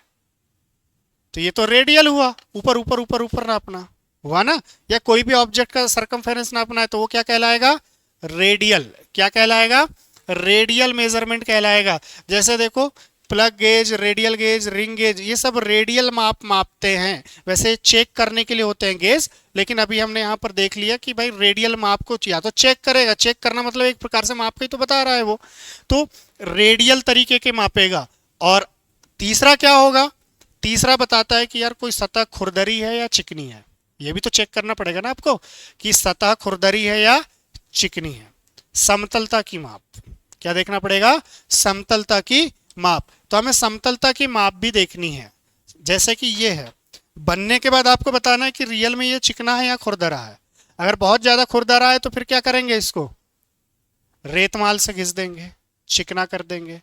तो ये तो रेडियल हुआ, ऊपर ऊपर ऊपर ऊपर नापना हुआ ना। या कोई भी ऑब्जेक्ट का सरकमफेरेंस नापना है तो वो क्या कहलाएगा, रेडियल। क्या कहलाएगा, रेडियल मेजरमेंट कहलाएगा। जैसे देखो plug gauge, radial gauge, ring gauge, ये सब रेडियल माप मापते हैं। वैसे चेक करने के लिए होते हैं गेज, लेकिन अभी हमने यहाँ पर देख लिया कि भाई रेडियल माप को या तो चेक करेगा, चेक करना मतलब एक प्रकार से माप के ही तो बता रहा है वो, तो रेडियल तरीके के मापेगा। और तीसरा क्या होगा, तीसरा बताता है कि यार कोई सतह खुरदरी है या चिकनी है, ये भी तो चेक करना पड़ेगा ना आपको कि सतह खुरदरी है या चिकनी है। समतलता की माप, क्या देखना पड़ेगा, समतलता की माप। तो हमें समतलता की माप भी देखनी है। जैसे कि ये है, बनने के बाद आपको बताना है कि रियल में ये चिकना है या खुरदरा है। अगर बहुत ज्यादा खुरदरा है तो फिर क्या करेंगे, इसको रेतमाल से घिस देंगे, चिकना कर देंगे,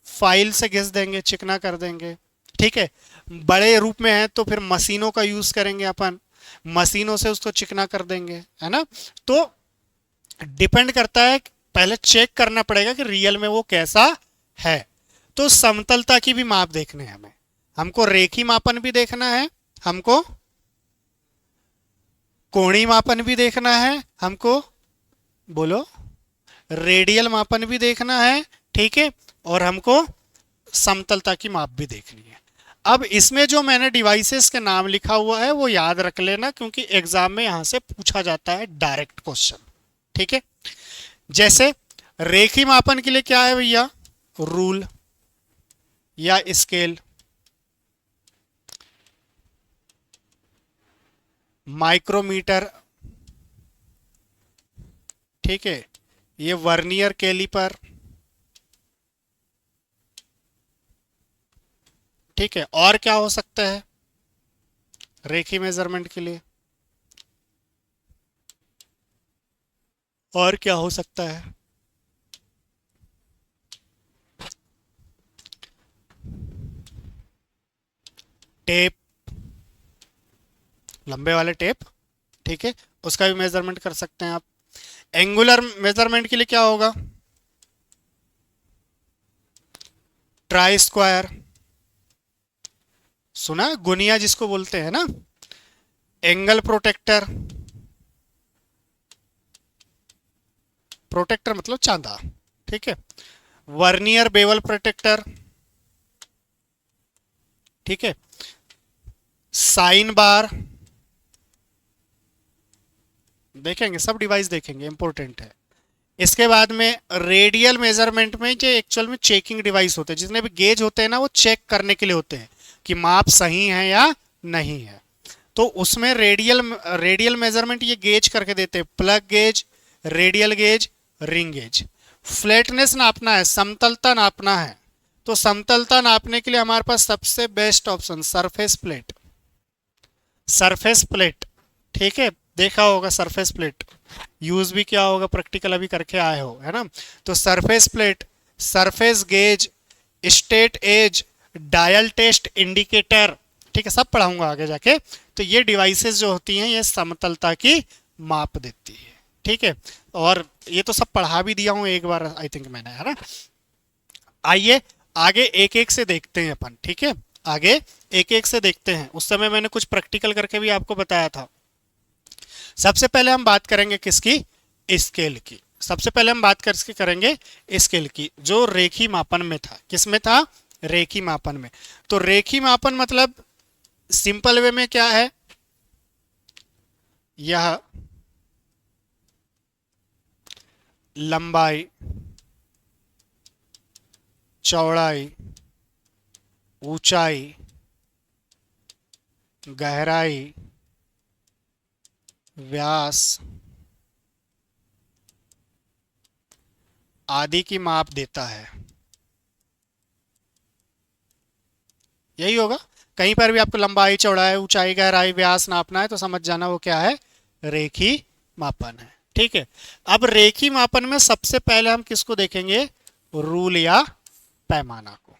फाइल से घिस देंगे, चिकना कर देंगे, ठीक है। बड़े रूप में है तो फिर मशीनों का यूज करेंगे अपन, मशीनों से उसको चिकना कर देंगे, है ना। तो डिपेंड करता है, पहले चेक करना पड़ेगा कि रियल में वो कैसा है। तो समतलता की भी माप देखने हैं हमें, हमको रेखीय मापन भी देखना है, हमको कोणीय मापन भी देखना है, हमको बोलो रेडियल मापन भी देखना है, ठीक है। और हमको समतलता की माप भी देखनी है। अब इसमें जो मैंने डिवाइसेस के नाम लिखा हुआ है वो याद रख लेना, क्योंकि एग्जाम में यहां से पूछा जाता है डायरेक्ट क्वेश्चन, ठीक है। जैसे रेखीय मापन के लिए क्या है भैया, रूल या स्केल, माइक्रोमीटर, ठीक है, ये वर्नियर कैलिपर, ठीक है। और क्या हो सकता है रेखीय मेजरमेंट के लिए, और क्या हो सकता है, टेप, लंबे वाले टेप, ठीक है, उसका भी मेजरमेंट कर सकते हैं आप। एंगुलर मेजरमेंट के लिए क्या होगा, ट्राई स्क्वायर, सुना, गुनिया जिसको बोलते हैं ना। एंगल प्रोटेक्टर, प्रोटेक्टर मतलब चांदा, ठीक है। वर्नियर बेवल प्रोटेक्टर, ठीक है। साइन बार, देखेंगे सब डिवाइस देखेंगे, इंपॉर्टेंट है। इसके बाद में रेडियल मेजरमेंट में जो एक्चुअल में चेकिंग डिवाइस होते हैं, जितने भी गेज होते हैं ना वो चेक करने के लिए होते हैं कि माप सही है या नहीं है। तो उसमें रेडियल मेजरमेंट ये गेज करके देते हैं, plug gauge, radial gauge, ring gauge. Flatness नापना है, समतलता नापना है, तो समतलता नापने के लिए हमारे पास सबसे best option surface plate, surface plate, ठीक है। देखा होगा सरफेस प्लेट, यूज भी क्या होगा, प्रैक्टिकल अभी करके आए हो, है ना। तो surface plate, surface gauge, straight edge, dial test indicator, ठीक है, सब पढ़ाऊंगा आगे जाके। तो ये डिवाइसेस जो होती हैं ये समतलता की माप देती है, ठीक है। और ये तो सब पढ़ा भी दिया हूं एक बार आई थिंक मैंने, है ना। आइए आगे एक एक से देखते हैं अपन, ठीक है। आगे एक एक से देखते हैं, उस समय मैंने कुछ प्रैक्टिकल करके भी आपको बताया था। सबसे पहले हम बात करेंगे किसकी, स्केल की। सबसे पहले हम बात करके करेंगे स्केल की, जो रेखीय मापन में था। किस में था, रेखी मापन में। तो रेखी मापन मतलब सिंपल वे में क्या है, यह लंबाई, चौड़ाई, ऊंचाई, गहराई, व्यास आदि की माप देता है। यही होगा। कहीं पर भी आपको लंबाई, चौड़ाई, ऊंचाई, गहराई, व्यास नापना है तो समझ जाना वो क्या है, रेखी मापन है। ठीक है। अब रेखी मापन में सबसे पहले हम किसको देखेंगे, रूल या पैमाना को।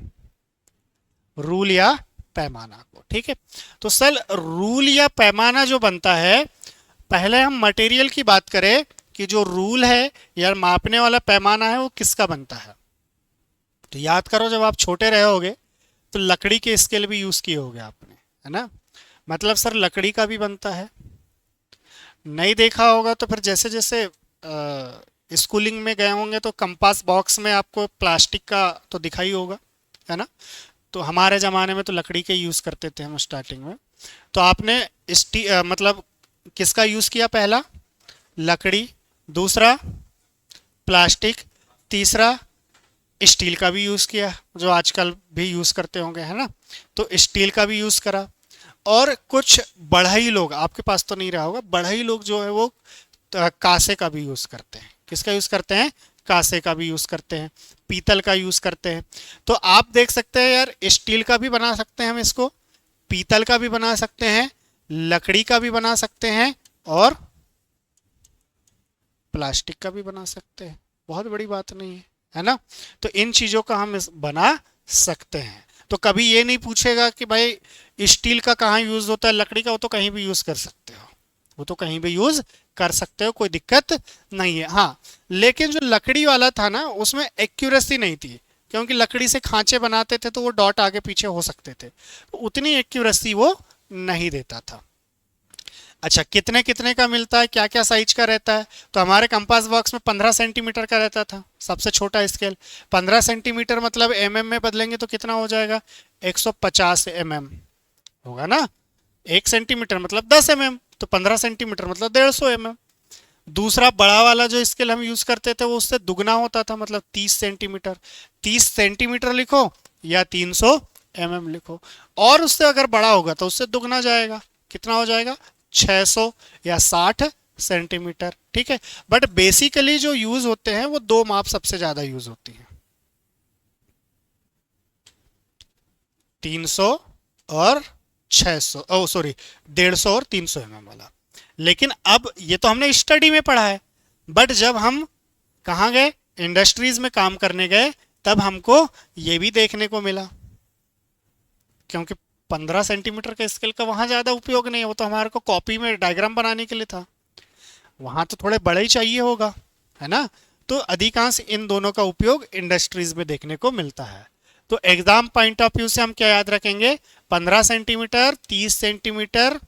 रूल या पैमाना को, ठीक है। तो सर रूल या पैमाना जो बनता है, पहले हम मटेरियल की बात करें कि जो रूल है या मापने वाला पैमाना है वो किसका बनता है। तो याद करो जब आप छोटे रहे होगे तो लकड़ी के स्केल भी यूज किए होगे आपने, है ना। मतलब सर लकड़ी का भी बनता है, नहीं देखा होगा तो फिर जैसे जैसे स्कूलिंग में गए होंगे तो कंपास बॉक्स में आपको प्लास्टिक का तो दिखाई होगा, है ना। तो हमारे ज़माने में तो लकड़ी के यूज़ करते थे हम स्टार्टिंग में। तो आपने मतलब किसका यूज़ किया, पहला लकड़ी, दूसरा प्लास्टिक, तीसरा स्टील का भी यूज़ किया जो आजकल भी यूज़ करते होंगे, है ना। तो स्टील का भी यूज़ करा। और कुछ बढ़ई लोग, आपके पास तो नहीं रहा होगा, बढ़ई लोग जो है वो कांसे का भी यूज़ करते हैं। किसका यूज़ करते हैं, कांसे का भी यूज़ करते हैं, पीतल का यूज़ करते हैं। तो आप देख सकते हैं यार, स्टील का भी बना सकते हैं हम इसको, पीतल का भी बना सकते हैं, लकड़ी का भी बना सकते हैं और प्लास्टिक का भी बना सकते हैं। बहुत बड़ी बात नहीं है ना। तो इन चीज़ों का हम बना सकते हैं। तो कभी ये नहीं पूछेगा कि भाई स्टील का कहाँ यूज़ होता है, लकड़ी का, वो तो कहीं भी यूज़ कर सकते हो, वो तो कहीं भी यूज़ कर सकते हो, कोई दिक्कत नहीं है। हाँ, लेकिन जो लकड़ी वाला था ना उसमें एक्यूरेसी नहीं थी, क्योंकि लकड़ी से खांचे बनाते थे तो वो डॉट आगे पीछे हो सकते थे, तो उतनी एक्यूरेसी वो नहीं देता था। अच्छा, कितने कितने का मिलता है, क्या क्या साइज का रहता है। तो हमारे कंपास बॉक्स में 15 सेंटीमीटर का रहता था, सबसे छोटा स्केल। 15 सेंटीमीटर मतलब एमएम में बदलेंगे तो कितना हो जाएगा, 150 एमएम होगा ना। 1 सेंटीमीटर मतलब 10 एमएम, तो 15 सेंटीमीटर मतलब 150 एमएम। दूसरा बड़ा वाला जो स्केल हम यूज करते थे वो उससे दुगना होता था, मतलब 30 सेंटीमीटर। 30 सेंटीमीटर लिखो या 300 एमएम लिखो, और उससे अगर बड़ा होगा तो उससे दुगना जाएगा, कितना हो जाएगा, 600 या 60 सेंटीमीटर। ठीक है। बट बेसिकली जो यूज होते हैं वो दो माप सबसे ज्यादा यूज होती हैं, 300 और 600, ओ सॉरी 150 और 300 एमएम वाला। लेकिन अब ये तो हमने स्टडी में पढ़ा है, बट जब हम कहाँ गए, इंडस्ट्रीज में काम करने गए, तब हमको ये भी देखने को मिला। क्योंकि 15 सेंटीमीटर का स्केल का वहां ज्यादा उपयोग नहीं है, वो तो हमारे को कॉपी में डायग्राम बनाने के लिए था, वहां तो थोड़े बड़े ही चाहिए होगा, है ना। तो अधिकांश इन दोनों का उपयोग इंडस्ट्रीज में देखने को मिलता है। तो एग्जाम पॉइंट ऑफ व्यू से हम क्या याद रखेंगे, 15 सेंटीमीटर, 30 सेंटीमीटर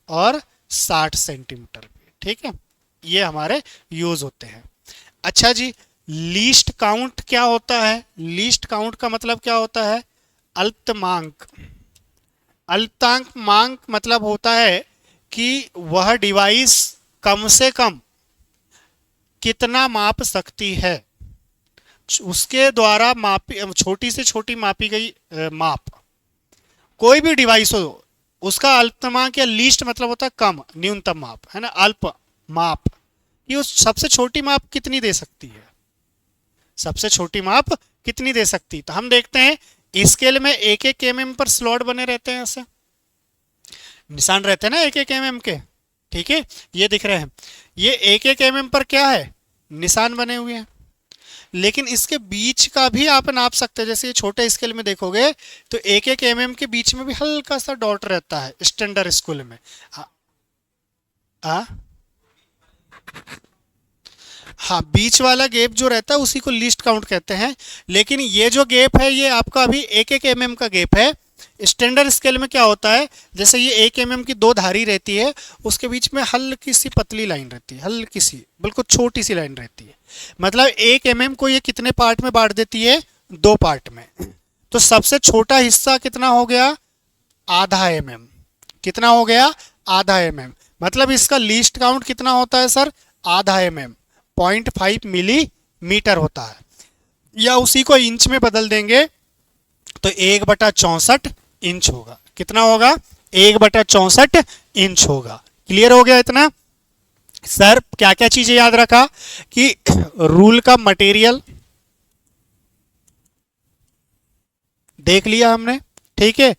और 60 सेंटीमीटर। ठीक है, ये हमारे यूज होते हैं। अच्छा जी, लीस्ट काउंट क्या होता है। लीस्ट काउंट का मतलब क्या होता है, अल्पतमांक। अल्पतमांक मतलब होता है कि वह डिवाइस कम से कम कितना माप सकती है, उसके द्वारा मापी, छोटी से छोटी मापी गई माप, कोई भी डिवाइस हो उसका अल्पतमांक या लीस्ट मतलब होता है कम, न्यूनतम माप, है ना। अल्प माप कि उस सबसे छोटी माप कितनी दे सकती है, सबसे छोटी माप कितनी दे सकती। तो हम देखते हैं स्केल में एक एक एमएम पर स्लॉट बने रहते हैं, ऐसे निशान रहते हैं ना एक एक एमएम के। ठीक है, ये दिख रहे हैं, ये एक एक एमएम पर क्या है, निशान बने हुए हैं। लेकिन इसके बीच का भी आप नाप सकते हैं, जैसे ये छोटे स्केल में देखोगे तो एक एक एमएम के बीच में भी हल्का सा डॉट रहता है स्टैंडर्ड स्कूल में। हाँ, बीच वाला गैप जो रहता है उसी को लीस्ट काउंट कहते हैं। लेकिन ये जो गैप है ये आपका अभी एक एक एमएम का गैप है। स्टैंडर्ड स्केल में क्या होता है, जैसे ये 1 एमएम की दो धारी रहती है, उसके बीच में हल्की सी पतली लाइन रहती है, हल्की सी बिल्कुल छोटी सी लाइन रहती है। मतलब 1 एमएम को ये कितने पार्ट में बांट देती है, 2 पार्ट में। तो सबसे छोटा हिस्सा कितना हो गया, आधा mm। कितना हो गया, आधा mm। मतलब इसका लीस्ट काउंट कितना होता है सर, आधा mm, 0.5 मिलीमीटर होता है। या उसी को इंच में बदल देंगे तो 1/64 इंच होगा। कितना होगा, 1/64 इंच होगा। क्लियर हो गया इतना। सर क्या क्या चीजें याद रखा कि रूल का मटेरियल देख लिया हमने, ठीक है,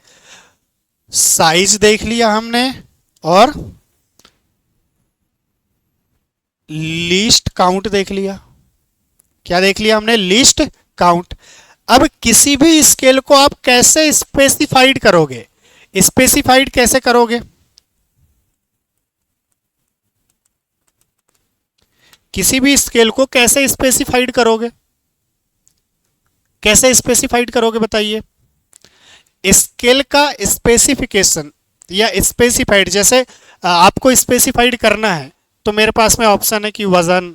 साइज देख लिया हमने, और लीस्ट काउंट देख लिया। क्या देख लिया हमने, लीस्ट काउंट। अब किसी भी स्केल को आप कैसे स्पेसिफाइड करोगे, स्पेसिफाइड कैसे करोगे, किसी भी स्केल को कैसे स्पेसिफाइड करोगे, कैसे स्पेसिफाइड करोगे बताइए। स्केल का स्पेसिफिकेशन या स्पेसिफाइड, जैसे आपको स्पेसिफाइड करना है तो मेरे पास में ऑप्शन है कि वजन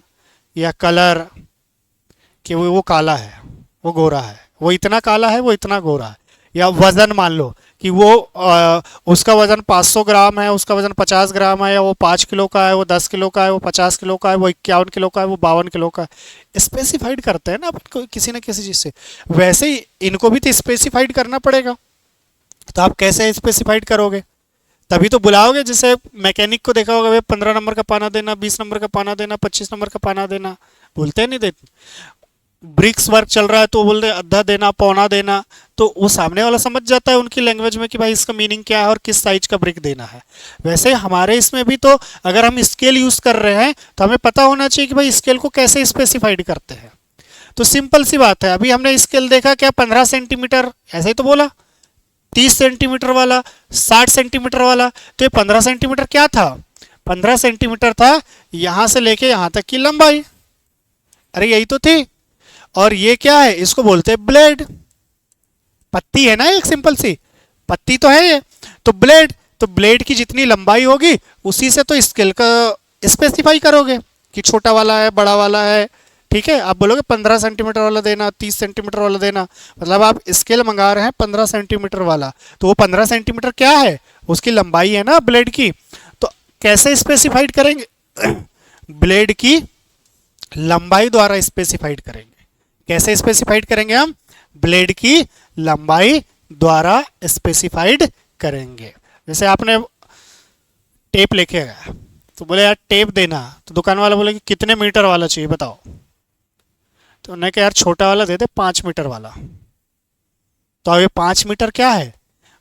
या कलर, कि वो काला है, वो गोरा है, वो इतना काला है, वो इतना गोरा है। या वजन मान लो कि वो उसका वजन 500 ग्राम है, उसका वजन 50 ग्राम है, या वो 5 किलो का है, वो 10 किलो का है, वो 50 किलो का है, वो 51 किलो का है, वो 52 किलो का है। स्पेसिफाइड करते हैं ना अपन किसी न किसी चीज़ से, वैसे ही इनको भी तो स्पेसिफाइड करना पड़ेगा। तो आप कैसे स्पेसिफाइड करोगे, तभी तो बुलाओगे। जैसे मैकेनिक को देखा होगा, भाई 15 नंबर का पाना देना, 20 नंबर का पाना देना, 25 नंबर का पाना देना, बोलते नहीं देते। ब्रिक्स वर्क चल रहा है तो बोलते आधा देना, पौना देना, तो वो सामने वाला समझ जाता है उनकी लैंग्वेज में कि भाई इसका मीनिंग क्या है और किस साइज का ब्रिक देना है। वैसे हमारे इसमें भी तो अगर हम स्केल यूज कर रहे हैं तो हमें पता होना चाहिए कि भाई स्केल को कैसे स्पेसिफाइड करते हैं। तो सिंपल सी बात है, अभी हमने स्केल देखा क्या, 15 सेंटीमीटर, ऐसे ही तो बोला, 30 सेंटीमीटर वाला, 60 सेंटीमीटर वाला। तो ये 15 सेंटीमीटर क्या था, 15 सेंटीमीटर था यहां से लेके यहां तक की लंबाई। अरे यही तो थी। और ये क्या है, इसको बोलते हैं ब्लेड। पत्ती है ना, एक सिंपल सी पत्ती तो है ये। तो ब्लेड, तो ब्लेड की जितनी लंबाई होगी उसी से तो स्केल का स्पेसिफाई करोगे कि छोटा वाला है, बड़ा वाला है। ठीक है, आप बोलोगे 15 सेंटीमीटर वाला देना, 30 सेंटीमीटर वाला देना, मतलब आप स्केल मंगा रहे हैं 15 सेंटीमीटर वाला। तो वो 15 सेंटीमीटर क्या है, उसकी लंबाई है ना ब्लेड की। तो कैसे स्पेसिफाइड करेंगे, ब्लेड की लंबाई द्वारा स्पेसिफाइड करेंगे। कैसे स्पेसिफाइड करेंगे हम, ब्लेड की लंबाई द्वारा स्पेसिफाइड करेंगे। जैसे आपने टेप लेके गया तो बोले यार टेप देना, तो दुकान वाला बोले कि कितने मीटर वाला चाहिए बताओ, तो उन्होंने कहा यार छोटा वाला दे दे, 5 मीटर वाला। तो अब ये 5 मीटर क्या है,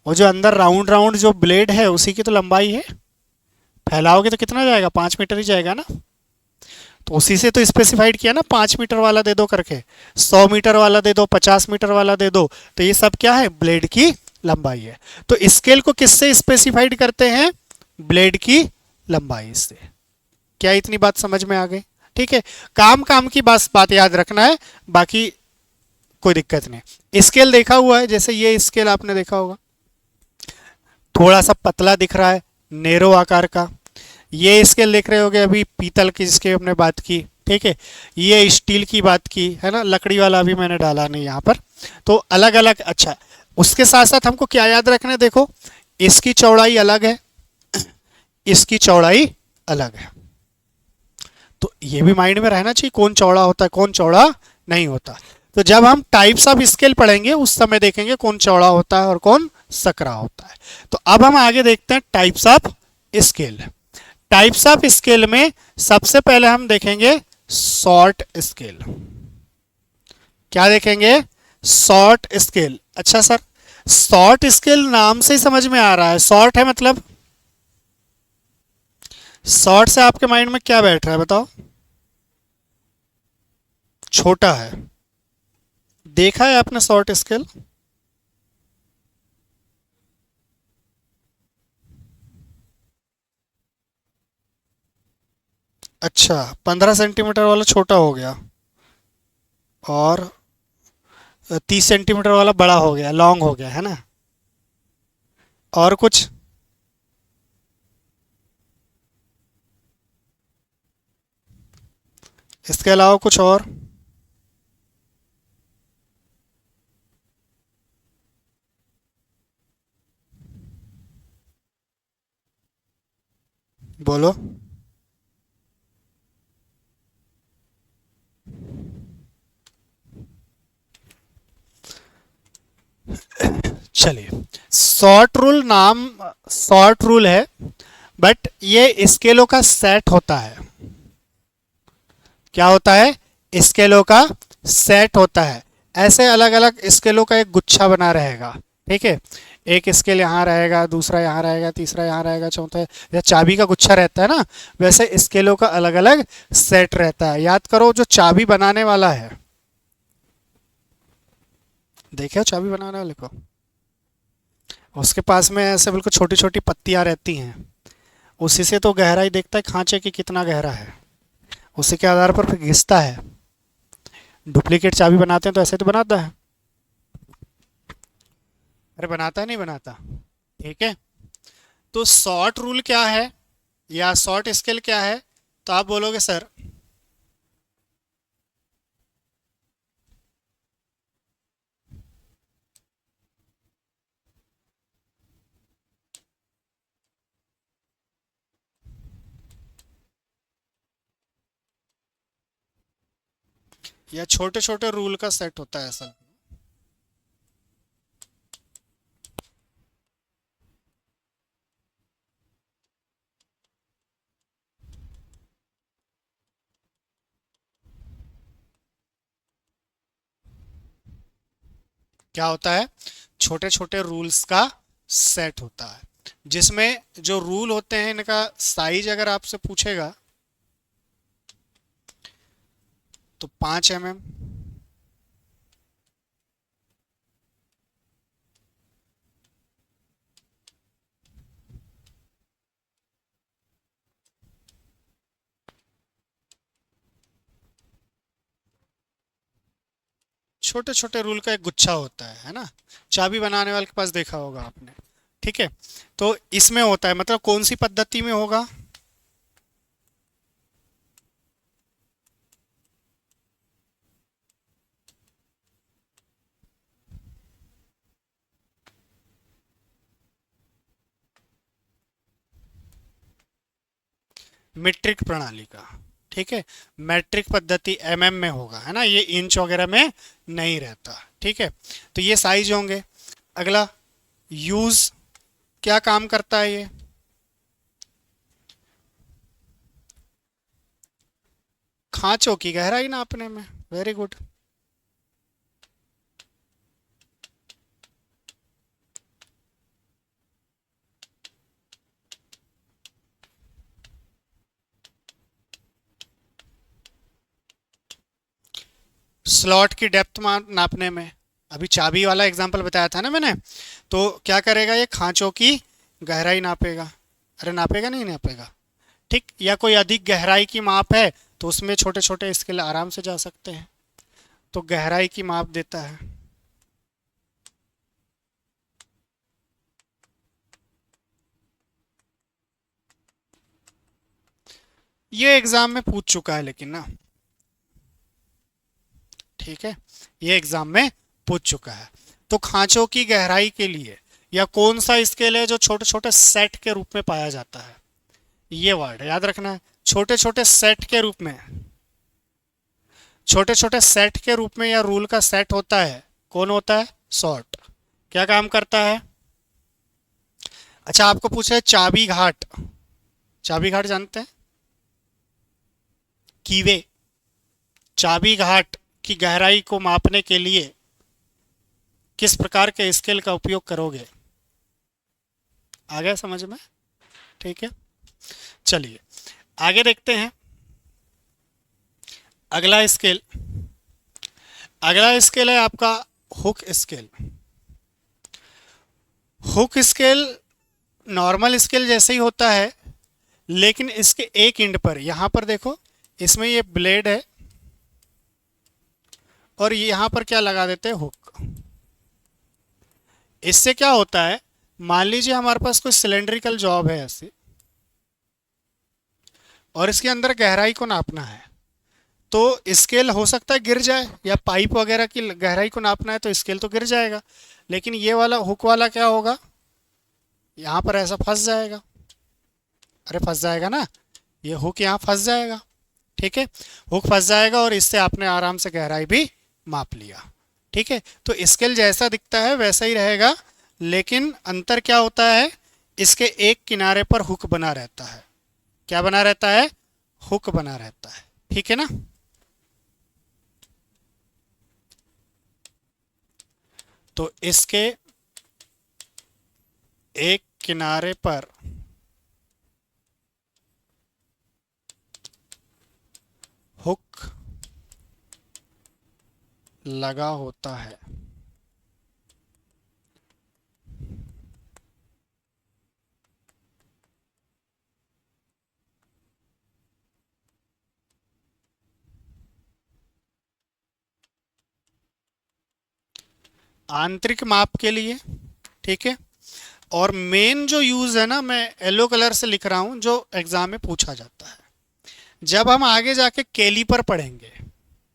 वो जो अंदर राउंड राउंड जो ब्लेड है उसी की तो लंबाई है। फैलाओगे तो कितना जाएगा, 5 मीटर ही जाएगा ना। तो उसी से तो स्पेसिफाइड किया ना, 5 मीटर वाला दे दो करके, 100 मीटर वाला दे दो, 50 मीटर वाला दे दो। तो ये सब क्या है, ब्लेड की लंबाई है। तो स्केल को किससे स्पेसिफाइड करते हैं, ब्लेड की लंबाई से। क्या इतनी बात समझ में आ गई। ठीक है, काम काम की बात याद रखना है, बाकी कोई दिक्कत नहीं। स्केल देखा हुआ है, जैसे ये स्केल आपने देखा होगा, थोड़ा सा पतला दिख रहा है, नेरो आकार का। ये स्केल देख रहे होगे अभी पीतल की, जिसकी हमने बात की। ठीक है, ये स्टील की बात की है ना, लकड़ी वाला अभी मैंने डाला नहीं यहाँ पर। तो अलग अलग। अच्छा, उसके साथ साथ हमको क्या याद रखना है, देखो इसकी चौड़ाई अलग है, इसकी चौड़ाई अलग है। तो ये भी माइंड में रहना चाहिए, कौन चौड़ा होता है कौन चौड़ा नहीं होता। तो जब हम टाइप्स ऑफ स्केल पढ़ेंगे उस समय देखेंगे कौन चौड़ा होता है और कौन सकरा होता है। तो अब हम आगे देखते हैं types of scale. Types of scale में सबसे पहले हम देखेंगे शॉर्ट स्केल। क्या देखेंगे, शॉर्ट स्केल। अच्छा सर, शॉर्ट स्केल नाम से ही समझ में आ रहा है, शॉर्ट है मतलब, शॉर्ट से आपके माइंड में क्या बैठ रहा है बताओ, छोटा है। देखा है आपने शॉर्ट स्केल, अच्छा 15 सेंटीमीटर वाला छोटा हो गया और 30 सेंटीमीटर वाला बड़ा हो गया, लॉन्ग हो गया है ना। और कुछ, इसके अलावा कुछ और, बोलो। चलिए, शॉर्ट रूल है, बट ये स्केलों का सेट होता है। क्या होता है? स्केलों का सेट होता है। ऐसे अलग अलग स्केलों का एक गुच्छा बना रहेगा। ठीक है, एक स्केल यहाँ रहेगा, दूसरा यहाँ रहेगा, तीसरा यहाँ रहेगा, चौथा, या चाबी का गुच्छा रहता है ना, वैसे स्केलों का अलग अलग सेट रहता है। याद करो, जो चाबी बनाने वाला है, देखे हो चाबी बनाने वाले को, उसके पास में ऐसे बिल्कुल छोटी छोटी पत्तियां रहती हैं। उसी से तो गहराई देखता है खांचे की कितना गहरा है, उसी के आधार पर फिर घिसता है। डुप्लीकेट चाबी बनाते हैं तो ऐसे तो बनाता है। अरे बनाता है, नहीं बनाता? ठीक है, तो शॉर्ट रूल क्या है या शॉर्ट स्केल क्या है? तो आप बोलोगे सर, या छोटे छोटे रूल का सेट होता है असल। क्या होता है? छोटे छोटे रूल्स का सेट होता है, जिसमें जो रूल होते हैं इनका साइज अगर आपसे पूछेगा तो 5 mm, छोटे छोटे रूल का एक गुच्छा होता है ना? चाबी बनाने वाले के पास देखा होगा आपने। ठीक है, तो इसमें होता है, मतलब कौन सी पद्धति में होगा? मीट्रिक प्रणाली का। ठीक है, मैट्रिक पद्धति एमएम में होगा, है ना, ये इंच वगैरह में नहीं रहता। ठीक है, तो ये साइज होंगे। अगला, यूज, क्या काम करता है ये? खांचों की गहराई नापने में। Very good. स्लॉट की डेप्थ नापने में। अभी चाबी वाला एग्जांपल बताया था ना मैंने, तो क्या करेगा ये? खांचों की गहराई नापेगा। अरे नापेगा, नहीं नापेगा? ठीक, या कोई अधिक गहराई की माप है तो उसमें छोटे छोटे स्केल आराम से जा सकते हैं, तो गहराई की माप देता है। ये एग्जाम में पूछ चुका है लेकिन ना। ठीक है, ये एग्जाम में पूछ चुका है। तो खांचों की गहराई के लिए या कौन सा स्केल है जो छोटे छोटे सेट के रूप में पाया जाता है? ये वर्ड याद रखना है, छोटे छोटे सेट के रूप में। छोटे छोटे सेट के रूप में या रूल का सेट होता है, कौन होता है? सॉर्ट। क्या काम करता है? अच्छा, आपको पूछा है चाबी घाट। चाबी घाट जानते हैं? कीवे। चाबी घाट की गहराई को मापने के लिए किस प्रकार के स्केल का उपयोग करोगे? आ गया समझ में? ठीक है, चलिए आगे देखते हैं। अगला स्केल, अगला स्केल है आपका hook scale. Hook scale normal scale जैसे ही होता है, लेकिन इसके एक एंड पर, यहां पर देखो, इसमें ये ब्लेड है और यहाँ पर क्या लगा देते हैं? हुक। इससे क्या होता है? मान लीजिए हमारे पास कोई सिलेंड्रिकल जॉब है ऐसे, और इसके अंदर गहराई को नापना है, तो स्केल हो सकता है गिर जाए, या पाइप वगैरह की गहराई को नापना है तो स्केल तो गिर जाएगा, लेकिन ये वाला हुक वाला क्या होगा? यहाँ पर ऐसा फंस जाएगा। अरे फंस जाएगा ना, ये हुक यहाँ फंस जाएगा। ठीक है, हुक फंस जाएगा और इससे आपने आराम से गहराई भी माप लिया। ठीक है, तो स्केल जैसा दिखता है वैसा ही रहेगा, लेकिन अंतर क्या होता है, इसके एक किनारे पर हुक बना रहता है। क्या बना रहता है, हुक बना रहता है। ठीक है ना। तो इसके एक किनारे पर हुक लगा होता है। आंतरिक माप के लिए। ठीक है, और मेन जो यूज है ना, मैं येलो कलर से लिख रहा हूं, जो एग्जाम में पूछा जाता है जब हम आगे जाके कैलीपर पढ़ेंगे।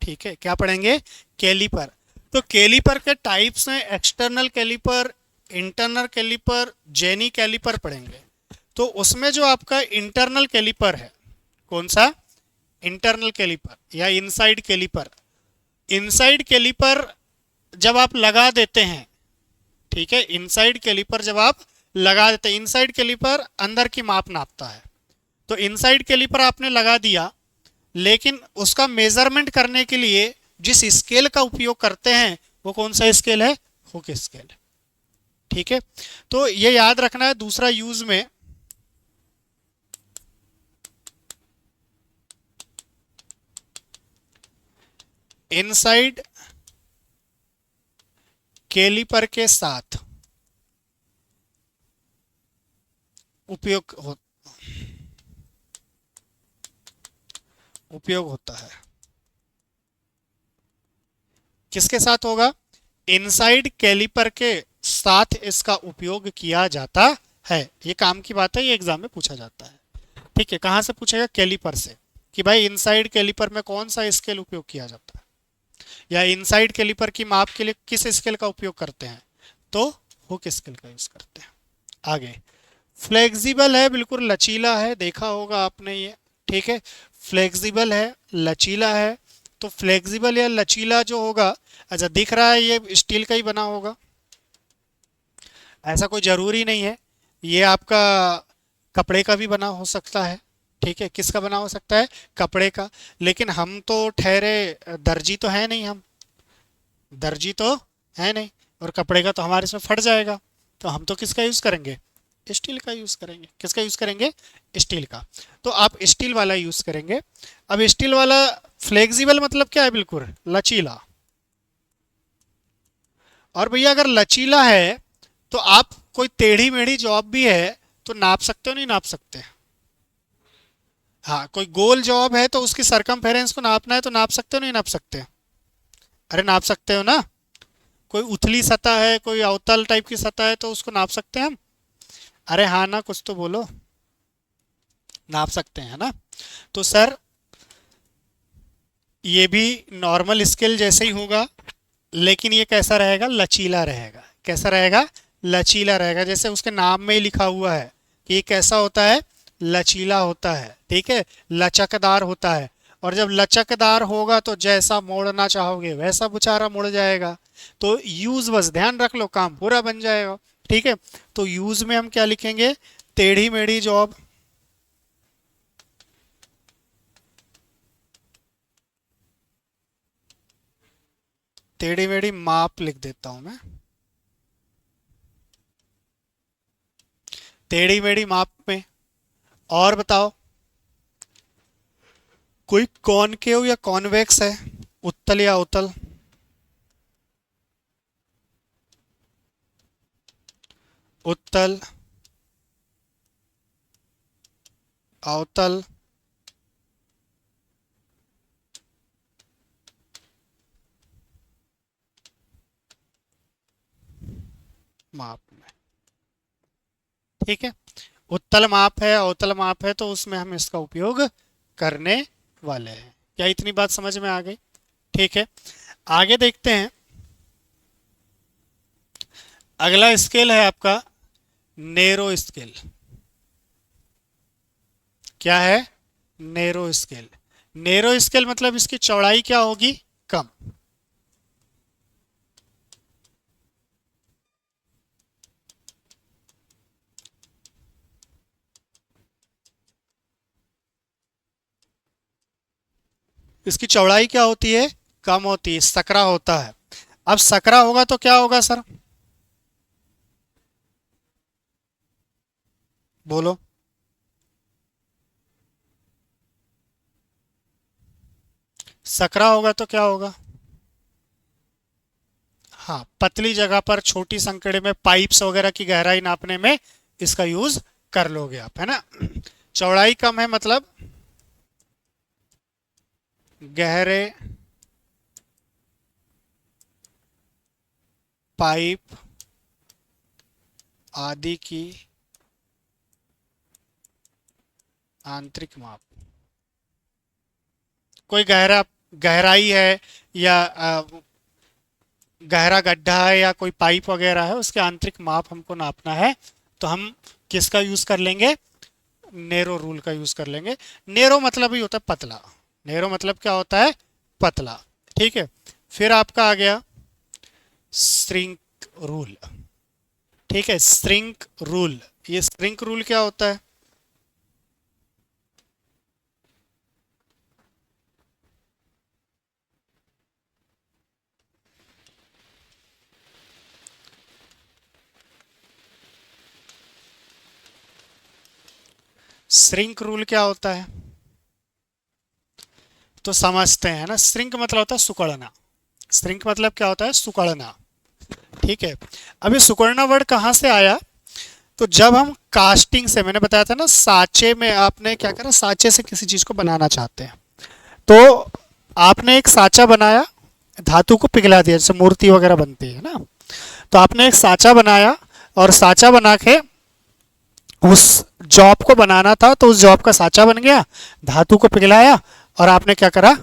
ठीक है, क्या पढ़ेंगे, कैलीपर। तो कैलीपर के टाइप्स हैं, external caliper, internal caliper, jenny caliper पढ़ेंगे। तो उसमें जो आपका इंटरनल कैलीपर है, कौन सा, इंटरनल कैलीपर या इनसाइड कैलीपर। इनसाइड कैलीपर जब आप लगा देते हैं, ठीक है, इनसाइड कैलीपर जब आप लगा देते हैं, इनसाइड कैलीपर अंदर की माप नापता है। तो इनसाइड कैलीपर आपने लगा दिया, लेकिन उसका मेजरमेंट करने के लिए जिस स्केल का उपयोग करते हैं वो कौन सा स्केल है, हुक स्केल। ठीक है, तो ये याद रखना है। दूसरा यूज में इनसाइड कैलीपर के साथ उपयोग उपयोग होता है। किसके साथ होगा, इनसाइड कैलीपर के साथ इसका उपयोग किया जाता है। ये काम की बात है, ये एग्जाम में पूछा जाता है। ठीक है, कहां से पूछेगा, कैलीपर से, कि भाई इनसाइड कैलीपर में कौन सा स्केल उपयोग किया जाता है, या इनसाइड कैलीपर की माप के लिए किस स्केल का उपयोग करते हैं, तो हुक स्केल का यूज करते हैं। आगे, फ्लेक्सिबल है, बिल्कुल लचीला है, देखा होगा आपने ये। ठीक है, फ्लेक्सिबल है, लचीला है। तो फ्लेक्सिबल या लचीला जो होगा, अच्छा दिख रहा है ये स्टील का ही बना होगा, ऐसा कोई जरूरी नहीं है। ये आपका कपड़े का भी बना हो सकता है। ठीक है, किसका बना हो सकता है, कपड़े का। लेकिन हम तो ठहरे दर्जी तो है नहीं, हम दर्जी तो है नहीं, और कपड़े का तो हमारे इसमें फट जाएगा। तो हम तो किसका यूज करेंगे, स्टील का यूज करेंगे। किसका यूज करेंगे, स्टील का। तो आप स्टील वाला यूज करेंगे। अब स्टील वाला फ्लेक्सिबल मतलब क्या है, बिल्कुल लचीला। और भैया अगर लचीला है तो आप कोई टेढ़ी मेढ़ी जॉब भी है तो नाप सकते हो, नहीं नाप सकते। हाँ, कोई गोल जॉब है तो उसकी सरकमफेरेंस को नापना है तो नाप सकते हो, नहीं नाप सकते। अरे नाप सकते हो ना। कोई उथली सतह है, कोई अवतल टाइप की सतह है तो उसको नाप सकते हैं हम। अरे हाँ ना, कुछ तो बोलो, नाप सकते हैं ना। तो सर ये भी नॉर्मल स्केल जैसे ही होगा, लेकिन ये कैसा रहेगा, लचीला रहेगा। कैसा रहेगा, लचीला रहेगा। जैसे उसके नाम में ही लिखा हुआ है कि ये कैसा होता है, लचीला होता है। ठीक है, लचकदार होता है। और जब लचकदार होगा तो जैसा मोड़ना चाहोगे वैसा बेचारा मुड़ जाएगा। तो यूज बस ध्यान रख लो, काम पूरा बन जाएगा। ठीक है, तो यूज में हम क्या लिखेंगे, टेढ़ी मेढ़ी जॉब, टेढ़ी मेढ़ी माप लिख देता हूं मैं, टेढ़ी मेढ़ी माप में। और बताओ, कोई कॉनकेव या कॉन्वेक्स है, उत्तल या अवतल, उत्तल, अवतल, माप में। ठीक है, उत्तल माप है, अवतल माप है, तो उसमें हम इसका उपयोग करने वाले हैं। क्या इतनी बात समझ में आ गई। ठीक है, आगे देखते हैं। अगला स्केल है आपका नेरो स्केल। क्या है? Narrow scale. नेरो स्केल मतलब इसकी चौड़ाई क्या होगी? कम। इसकी चौड़ाई क्या होती है? कम होती है, सकरा होता है। अब सकरा होगा तो क्या होगा सर? बोलो। सकरा होगा तो क्या होगा? हाँ, पतली जगह पर छोटी संकड़े में पाइप्स वगैरह की गहराई नापने में इसका यूज कर लोगे आप, है ना। चौड़ाई कम है मतलब गहरे पाइप आदि की आंतरिक माप। कोई गहराई है या गहरा गड्ढा है या कोई पाइप वगैरह है, उसके आंतरिक माप हमको नापना है, तो हम किसका यूज कर लेंगे? नेरो रूल का यूज कर लेंगे। नेरो मतलब ही होता है पतला। नेरो मतलब क्या होता है? पतला। ठीक है। फिर आपका आ गया श्रिंक रूल। ठीक है, श्रिंक रूल। ये श्रिंक रूल क्या होता है? श्रिंक रूल क्या होता है? तो समझते हैं ना, श्रिंक मतलब होता है सिकुड़ना। श्रिंक मतलब क्या होता है? सिकुड़ना। ठीक है। अब ये सिकुड़ना वर्ड कहाँ से आया? तो जब हम कास्टिंग से, मैंने बताया था ना, साँचे में आपने क्या करा, साँचे से किसी चीज को बनाना चाहते हैं, तो आपने एक साँचा बनाया, धातु को पिघला दिया, जैसे मूर्ति वगैरह बनती है ना। तो आपने एक साँचा बनाया, और साँचा बना के उस जॉब को बनाना था, तो उस जॉब का साँचा बन गया, धातु को पिघलाया और आपने क्या करा?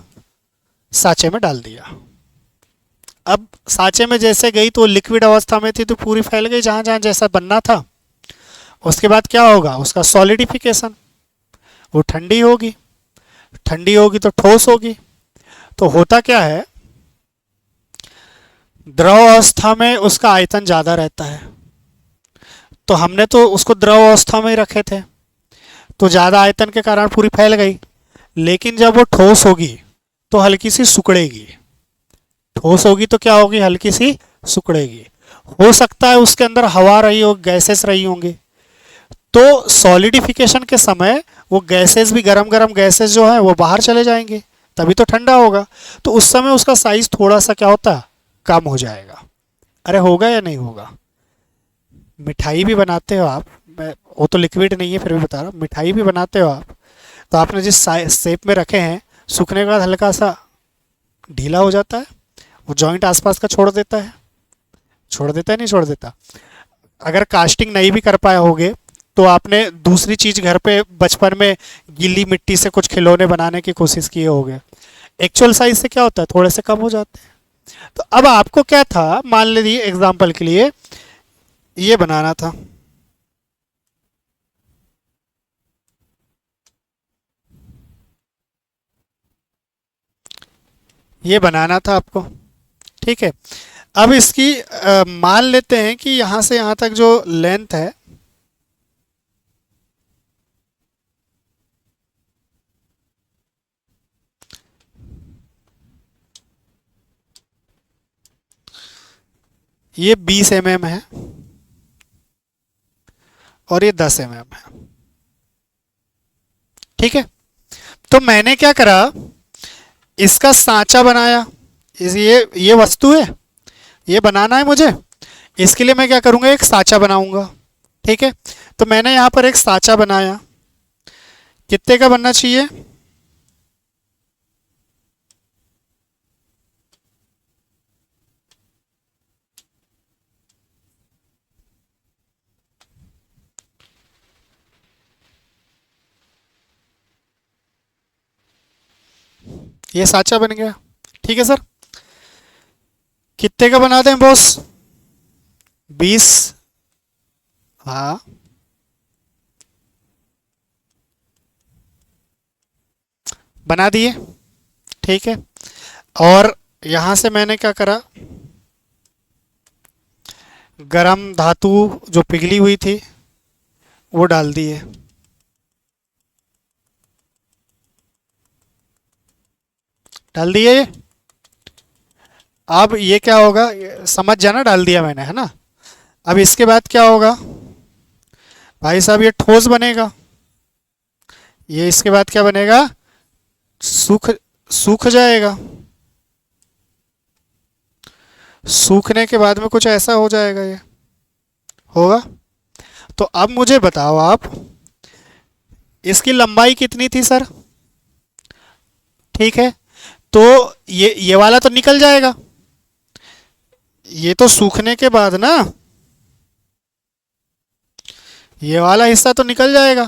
साँचे में डाल दिया। अब साँचे में जैसे गई तो लिक्विड अवस्था में थी, तो पूरी फैल गई जहां जहां जैसा बनना था। उसके बाद क्या होगा? उसका सॉलिडिफिकेशन। वो ठंडी होगी, ठंडी होगी तो ठोस होगी। तो होता क्या है, द्रव अवस्था में उसका आयतन ज़्यादा रहता है, तो हमने तो उसको द्रव अवस्था में ही रखे थे, तो ज़्यादा आयतन के कारण पूरी फैल गई। लेकिन जब वो ठोस होगी तो हल्की सी सिकुड़ेगी। ठोस होगी तो क्या होगी? हल्की सी सिकुड़ेगी। हो सकता है उसके अंदर हवा रही हो, गैसेस रही होंगी, तो सॉलिडिफिकेशन के समय वो गैसेस भी, गरम गरम गैसेस जो है वो बाहर चले जाएंगे, तभी तो ठंडा होगा। तो उस समय उसका साइज थोड़ा सा क्या होता है? कम हो जाएगा। अरे होगा या नहीं होगा? मिठाई भी बनाते हो आप, वो तो लिक्विड नहीं है फिर भी बता रहा हूँ, मिठाई भी बनाते हो आप, तो आपने जिस शेप में रखे हैं, सूखने के बाद हल्का सा ढीला हो जाता है, वो जॉइंट आसपास का छोड़ देता है। छोड़ देता है, नहीं छोड़ देता? अगर कास्टिंग नहीं भी कर पाए होगे, तो आपने दूसरी चीज घर पे बचपन में गीली मिट्टी से कुछ खिलौने बनाने की कोशिश किए होगे, एक्चुअल साइज से क्या होता है? थोड़े से कम हो जाते हैं। तो अब आपको क्या था, मान लीजिए एग्जाम्पल के लिए ये बनाना था, ये बनाना था आपको। ठीक है। अब इसकी मान लेते हैं कि यहां से यहां तक जो लेंथ है, ये 20 mm है और ये 10 mm है। ठीक है। तो मैंने क्या करा, इसका सांचा बनाया। ये वस्तु है, ये बनाना है मुझे, इसके लिए मैं क्या करूंगा? एक सांचा बनाऊंगा। ठीक है। तो मैंने यहां पर एक सांचा बनाया, कितने का बनना चाहिए? ये सांचा बन गया। ठीक है सर, कितने का बना दें बॉस? 20। हाँ। बना दिए, ठीक है। और यहां से मैंने क्या करा, गरम धातु जो पिघली हुई थी वो डाल दिए। डाल दिए। अब ये क्या होगा, समझ जाना, डाल दिया मैंने, है ना। अब इसके बाद क्या होगा भाई साहब, ये ठोस बनेगा। ये इसके बाद क्या बनेगा, सूख सूख जाएगा। सूखने के बाद में कुछ ऐसा हो जाएगा, ये होगा। तो अब मुझे बताओ आप, इसकी लंबाई कितनी थी सर, ठीक है। तो ये वाला तो निकल जाएगा, ये तो सूखने के बाद ना ये वाला हिस्सा तो निकल जाएगा,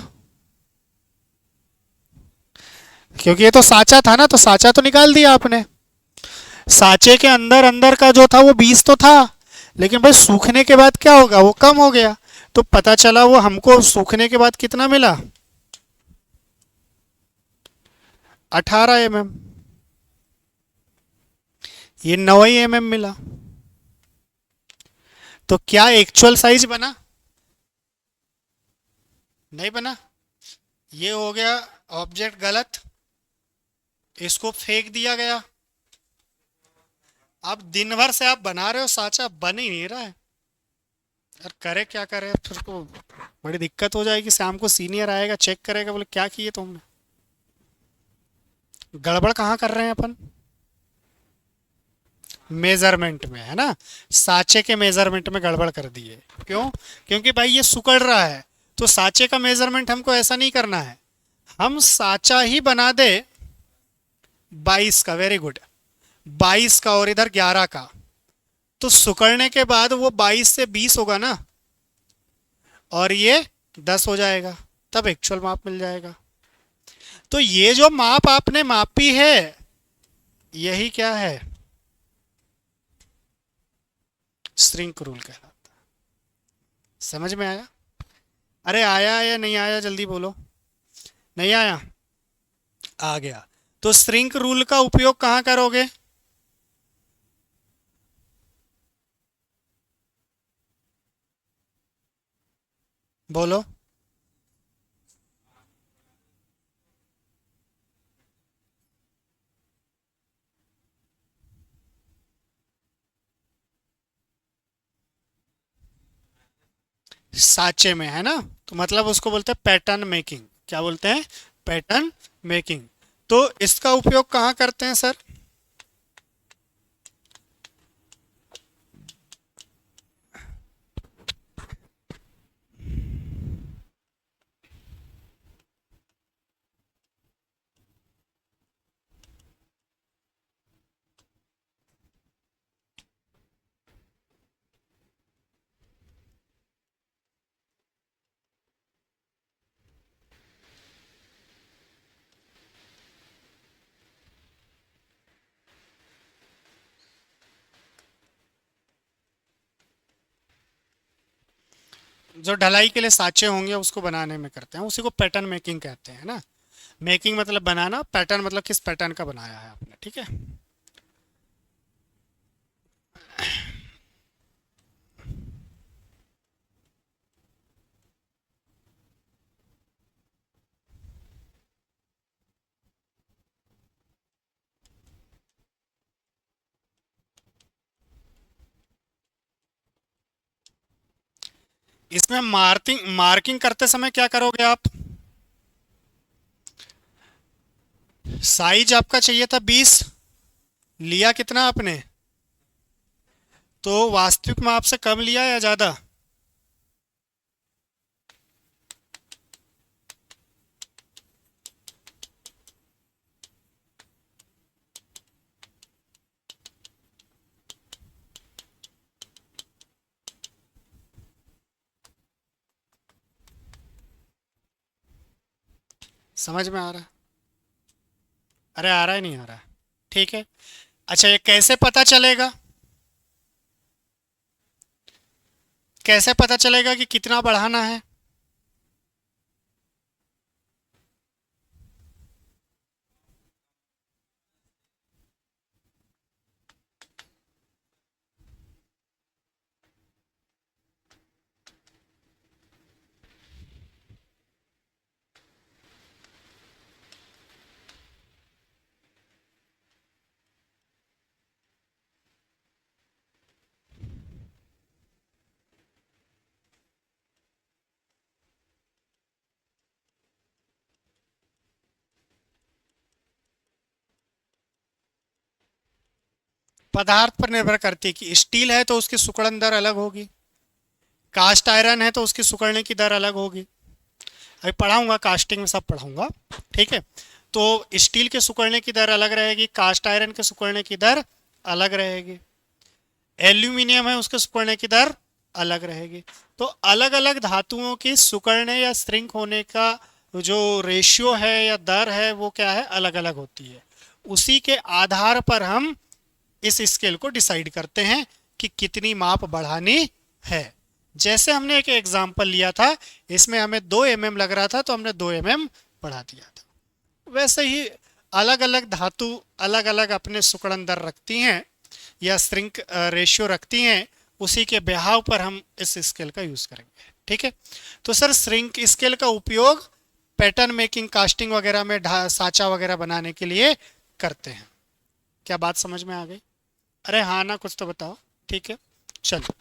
क्योंकि ये तो साचा था ना, तो साचा तो निकाल दिया आपने। साचे के अंदर अंदर का जो था वो 20 तो था, लेकिन भाई सूखने के बाद क्या होगा, वो कम हो गया। तो पता चला वो हमको सूखने के बाद कितना मिला, 18 mm। ये 9 mm मिला। तो क्या एक्चुअल साइज बना, नहीं बना। ये हो गया ऑब्जेक्ट गलत, इसको फेंक दिया गया। अब दिन भर से आप बना रहे हो, साचा बन ही नहीं रहा है। यार करे क्या करे, फिर को बड़ी दिक्कत हो जाएगी। शाम को सीनियर आएगा, चेक करेगा, बोले क्या किए तुमने, गड़बड़ कहाँ कर रहे हैं अपन, मेजरमेंट में, है ना। साचे के मेजरमेंट में गड़बड़ कर दिए। क्यों, क्योंकि भाई ये सुकड़ रहा है, तो साचे का मेजरमेंट हमको ऐसा नहीं करना है। हम साचा ही बना दे 22 का, वेरी गुड, 22 का, और इधर 11 का। तो सुकड़ने के बाद वो 22 से 20 होगा ना, और ये 10 हो जाएगा, तब एक्चुअल माप मिल जाएगा। तो ये जो माप आपने मापी है, यही क्या है, श्रिंक रूल कहलाता है। समझ में आया। अरे आया या नहीं आया, जल्दी बोलो। नहीं आया, आ गया। तो श्रिंक रूल का उपयोग कहाँ करोगे, बोलो। साचे में, है ना। तो मतलब उसको बोलते हैं पैटर्न मेकिंग। क्या बोलते हैं, पैटर्न मेकिंग। तो इसका उपयोग कहाँ करते हैं सर, जो ढलाई के लिए साचे होंगे उसको बनाने में करते हैं, उसी को पैटर्न मेकिंग कहते हैं ना। मेकिंग मतलब बनाना, पैटर्न मतलब किस पैटर्न का बनाया है आपने, ठीक है। इसमें मार्किंग मार्किंग करते समय क्या करोगे आप, साइज आपका चाहिए था 20, लिया कितना आपने, तो वास्तविक में आपसे कम लिया या ज़्यादा, समझ में आ रहा है। अरे आ रहा है, नहीं आ रहा है, ठीक है। अच्छा ये कैसे पता चलेगा, कैसे पता चलेगा कि कितना बढ़ाना है, पदार्थ पर निर्भर करती है कि स्टील है तो उसकी सिकुड़न दर अलग होगी, कास्ट आयरन है तो उसकी सिकुड़ने की दर अलग होगी। अभी पढ़ाऊंगा, कास्टिंग में सब पढ़ाऊंगा, ठीक है। तो स्टील के सिकुड़ने की दर अलग रहेगी, कास्ट आयरन के सिकुड़ने की दर अलग रहेगी, एल्यूमिनियम है उसके सिकुड़ने की दर अलग रहेगी। तो अलग अलग धातुओं की सिकुड़ने या श्रिंक होने का जो रेशियो है या दर है वो क्या है, अलग अलग होती है। उसी के आधार पर हम इस स्केल को डिसाइड करते हैं कि कितनी माप बढ़ानी है। जैसे हमने एक एग्जाम्पल लिया था, इसमें हमें 2 mm लग रहा था तो हमने 2 mm बढ़ा दिया था। वैसे ही अलग अलग धातु अलग अलग अपने सिकुड़न दर रखती हैं या श्रिंक रेशियो रखती हैं, उसी के बिहाव पर हम इस स्केल का यूज करेंगे, ठीक है। तो सर श्रिंक स्केल का उपयोग पैटर्न मेकिंग, कास्टिंग वगैरह में साचा वगैरह बनाने के लिए करते हैं। क्या बात समझ में आ गई? अरे हाँ ना, कुछ तो बताओ, ठीक है। चलो,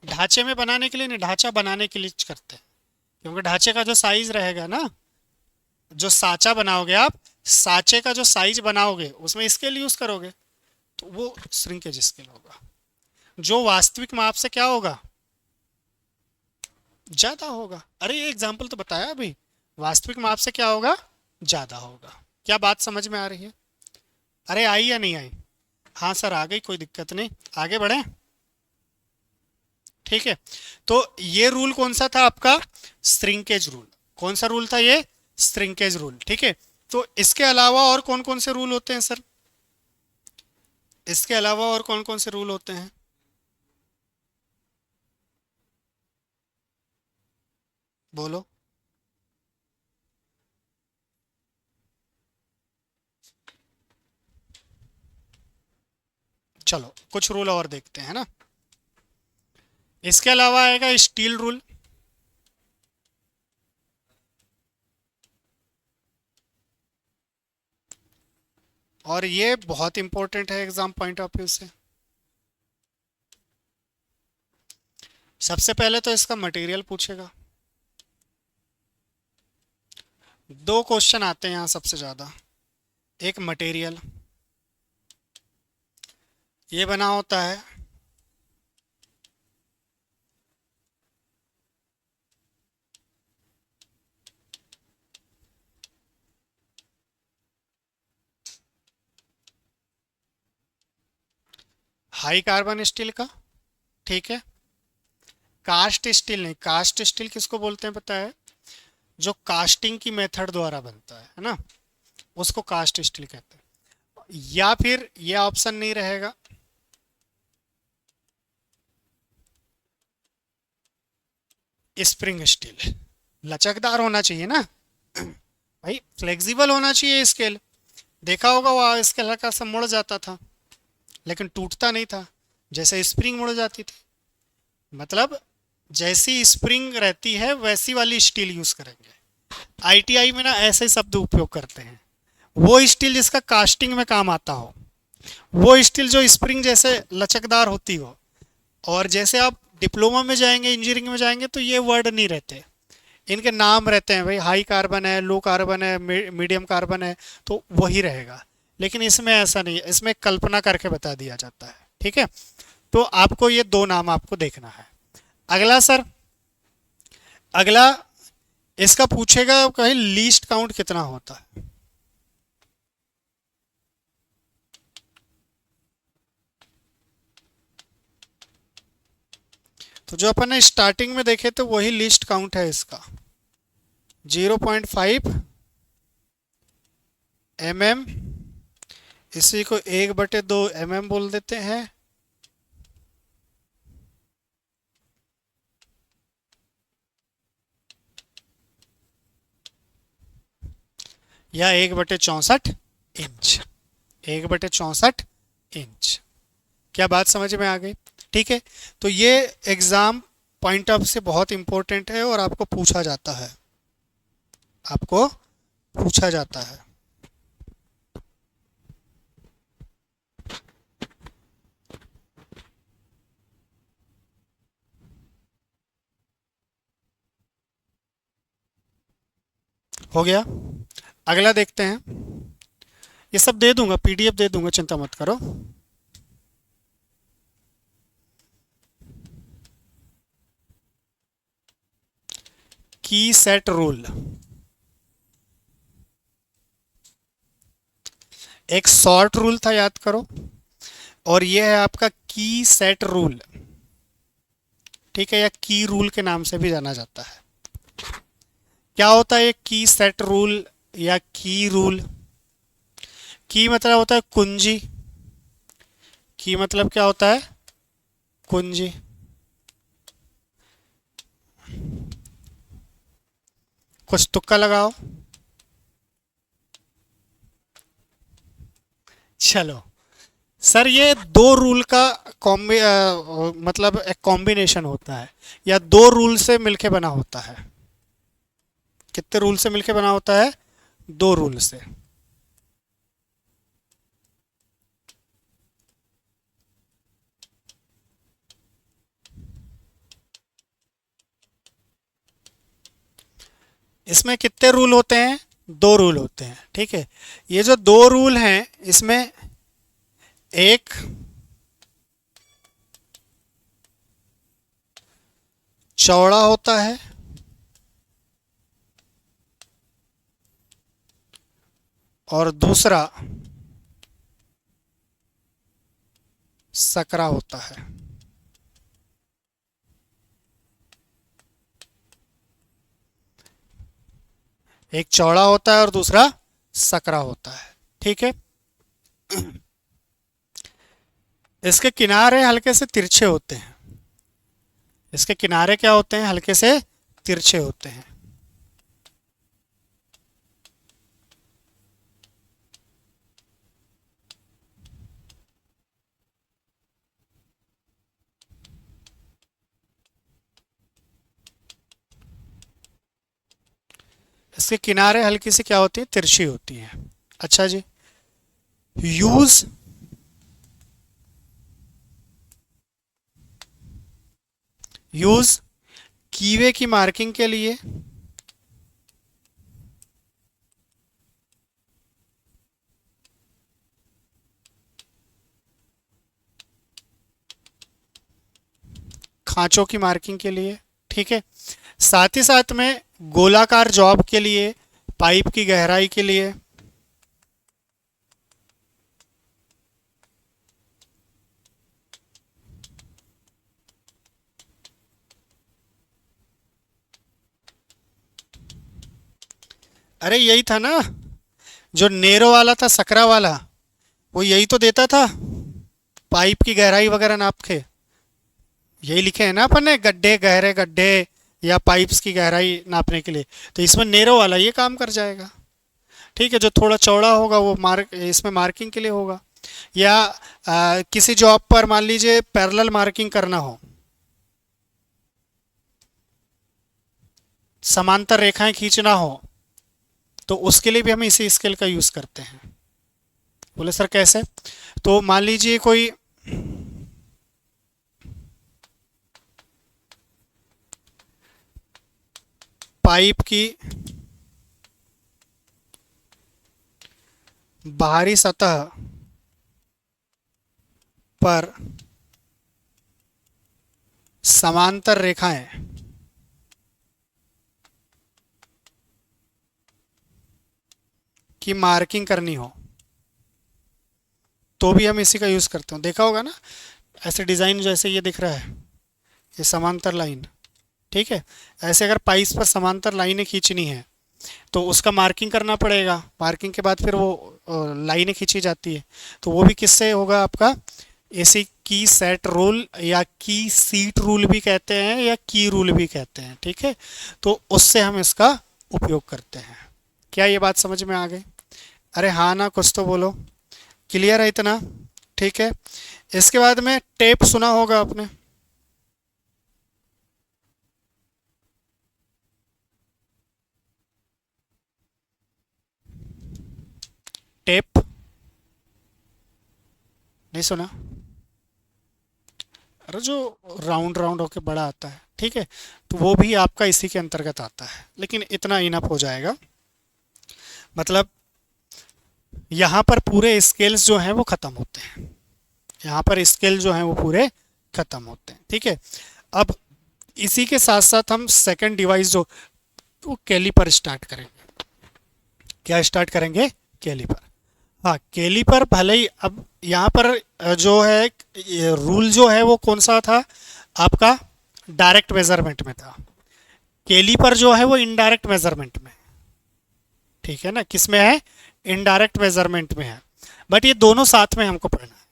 ढांचे में बनाने के लिए नहीं, ढांचा बनाने के लिए करते हैं, क्योंकि ढांचे का जो साइज रहेगा ना, जो साचा बनाओगे आप, साचे का जो साइज बनाओगे उसमें स्केल यूज करोगे, तो वो श्रिंकेज स्केल होगा। जो वास्तविक माप से क्या होगा, ज्यादा होगा। अरे ये एग्जाम्पल तो बताया अभी, वास्तविक माप से क्या होगा, ज्यादा होगा। क्या बात समझ में आ रही है? अरे आई या नहीं आई? हाँ सर आ गई, कोई दिक्कत नहीं, आगे बढ़े, ठीक है। तो ये रूल कौन सा था आपका, श्रिंकेज रूल। कौन सा रूल था ये, श्रिंकेज रूल, ठीक है। तो इसके अलावा और कौन कौन से रूल होते हैं सर, इसके अलावा और कौन कौन से रूल होते हैं? बोलो। चलो कुछ रूल और देखते हैं ना। इसके अलावा आएगा स्टील रूल। और ये बहुत इंपॉर्टेंट है एग्जाम पॉइंट ऑफ व्यू से। सबसे पहले तो इसका मटेरियल पूछेगा, 2 क्वेश्चन आते हैं यहाँ सबसे ज्यादा। एक मटेरियल, ये बना होता है हाई कार्बन स्टील का, ठीक है। कास्ट स्टील नहीं, कास्ट स्टील किसको बोलते हैं पता है, जो कास्टिंग की मेथड द्वारा बनता है ना, उसको कास्ट स्टील कहते हैं। या फिर ये ऑप्शन नहीं रहेगा, स्प्रिंग स्टील। लचकदार होना चाहिए ना भाई, फ्लेक्सिबल होना चाहिए स्केल। देखा होगा वो स्केल हल्का सा मुड़ जाता था लेकिन टूटता नहीं था, जैसे स्प्रिंग मुड़ जाती थी। मतलब जैसी स्प्रिंग रहती है वैसी वाली स्टील यूज करेंगे। आईटीआई में ना ऐसे शब्द उपयोग करते हैं, वो स्टील जिसका कास्टिंग में काम आता हो, वो स्टील जो स्प्रिंग जैसे लचकदार होती हो। और जैसे आप डिप्लोमा में जाएंगे, इंजीनियरिंग में जाएंगे, तो ये वर्ड नहीं रहते, इनके नाम रहते हैं भाई, हाई कार्बन है, लो कार्बन है, मीडियम कार्बन है, तो वही रहेगा। लेकिन इसमें ऐसा नहीं है, इसमें कल्पना करके बता दिया जाता है, ठीक है। तो आपको ये 2 नाम आपको देखना है। अगला सर, अगला इसका पूछेगा कहीं लीस्ट काउंट कितना होता है। तो जो अपन ने स्टार्टिंग में देखे थे वही लीस्ट काउंट है इसका, 0.5 mm। इसी को 1/2 mm बोल देते हैं, या 1/64 इंच, 1/64 इंच। क्या बात समझ में आ गई? ठीक है। तो ये एग्जाम पॉइंट ऑफ से बहुत इंपॉर्टेंट है और आपको पूछा जाता है, आपको पूछा जाता है। हो गया। अगला देखते हैं, ये सब दे दूंगा, पीडीएफ दे दूंगा, चिंता मत करो। की सेट रूल, एक शॉर्ट रूल था, याद करो, और ये है आपका की सेट रूल, ठीक है, या की रूल के नाम से भी जाना जाता है। क्या होता है ये की सेट रूल या की रूल? की मतलब होता है कुंजी, की मतलब क्या होता है? कुंजी। कुछ तुक्का लगाओ। चलो सर, ये दो रूल का मतलब एक कॉम्बिनेशन होता है, या दो रूल से मिलके बना होता है। कितने रूल से मिलके बना होता है? दो रूल से। इसमें कितने रूल होते हैं? दो रूल होते हैं, ठीक है। ये जो दो रूल हैं, इसमें एक चौड़ा होता है और दूसरा सकरा होता है। एक चौड़ा होता है और दूसरा सकरा होता है, ठीक है। इसके किनारे हल्के से तिरछे होते हैं। इसके किनारे क्या होते हैं? हल्के से तिरछे होते हैं। इसके किनारे हल्की सी क्या होती है? तिरछी होती है। अच्छा जी, यूज यूज कीवे की मार्किंग के लिए खांचों की मार्किंग के लिए, ठीक है। साथ ही साथ में गोलाकार जॉब के लिए, पाइप की गहराई के लिए, अरे यही था ना जो नेरो वाला था, सकरा वाला, वो यही तो देता था, पाइप की गहराई वगैरह नाप के। यही लिखे हैं ना अपन ने, गड्ढे, गहरे गड्ढे, या पाइप्स की गहराई नापने के लिए। तो इसमें नेरो वाला ये काम कर जाएगा, ठीक है। जो थोड़ा चौड़ा होगा वो मार्क इसमें मार्किंग के लिए होगा। या किसी जॉब पर मान लीजिए पैरेलल मार्किंग करना हो, समांतर रेखाएं खींचना हो, तो उसके लिए भी हम इसी स्केल का यूज करते हैं। बोले सर कैसे? तो मान लीजिए कोई पाइप की बाहरी सतह पर समांतर रेखाएं की मार्किंग करनी हो, तो भी हम इसी का यूज करते हैं। देखा होगा ना, ऐसे डिजाइन जैसे ये दिख रहा है, ये समांतर लाइन, ठीक है। ऐसे अगर पाइप्स पर समांतर लाइनें खींचनी है तो उसका मार्किंग करना पड़ेगा। मार्किंग के बाद फिर वो लाइनें खींची जाती है, तो वो भी किससे होगा? आपका इसी की सेट रूल, या की सीट रूल भी कहते हैं, या की रूल भी कहते हैं, ठीक है। तो उससे हम इसका उपयोग करते हैं। क्या ये बात समझ में आ गई? अरे हाँ ना, कुछ तो बोलो। क्लियर है इतना? ठीक है। इसके बाद में टेप सुना होगा आपने। टेप नहीं सुना? अरे जो राउंड राउंड होके बड़ा आता है, ठीक है, तो वो भी आपका इसी के अंतर्गत आता है, लेकिन इतना इनफ हो जाएगा। मतलब यहाँ पर पूरे स्केल्स जो हैं वो ख़त्म होते हैं, यहाँ पर स्केल जो हैं वो पूरे ख़त्म होते हैं। ठीक है, अब इसी के साथ साथ हम सेकंड डिवाइस जो वो कैलीपर स्टार्ट करेंगे। क्या स्टार्ट करेंगे? कैलीपर। हाँ, कैलीपर भले ही अब यहाँ पर जो है रूल जो है वो कौन सा था आपका? डायरेक्ट मेजरमेंट में था। कैलीपर जो है वो इनडायरेक्ट मेजरमेंट में, ठीक है ना, किस में है? इनडायरेक्ट मेजरमेंट में है। बट ये दोनों साथ में हमको पढ़ना है।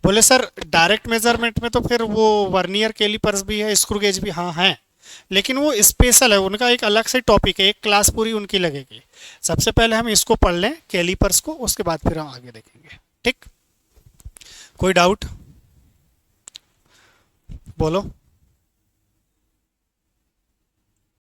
बोले सर डायरेक्ट मेजरमेंट में तो फिर वो वर्नियर कैलिपर्स भी है, स्क्रू गेज भी, हाँ है, लेकिन वो स्पेशल है, उनका एक अलग से टॉपिक है, एक क्लास पूरी उनकी लगेगी। सबसे पहले हम इसको पढ़ लें कैलिपर्स को, उसके बाद फिर हम आगे देखेंगे। ठीक, कोई डाउट बोलो।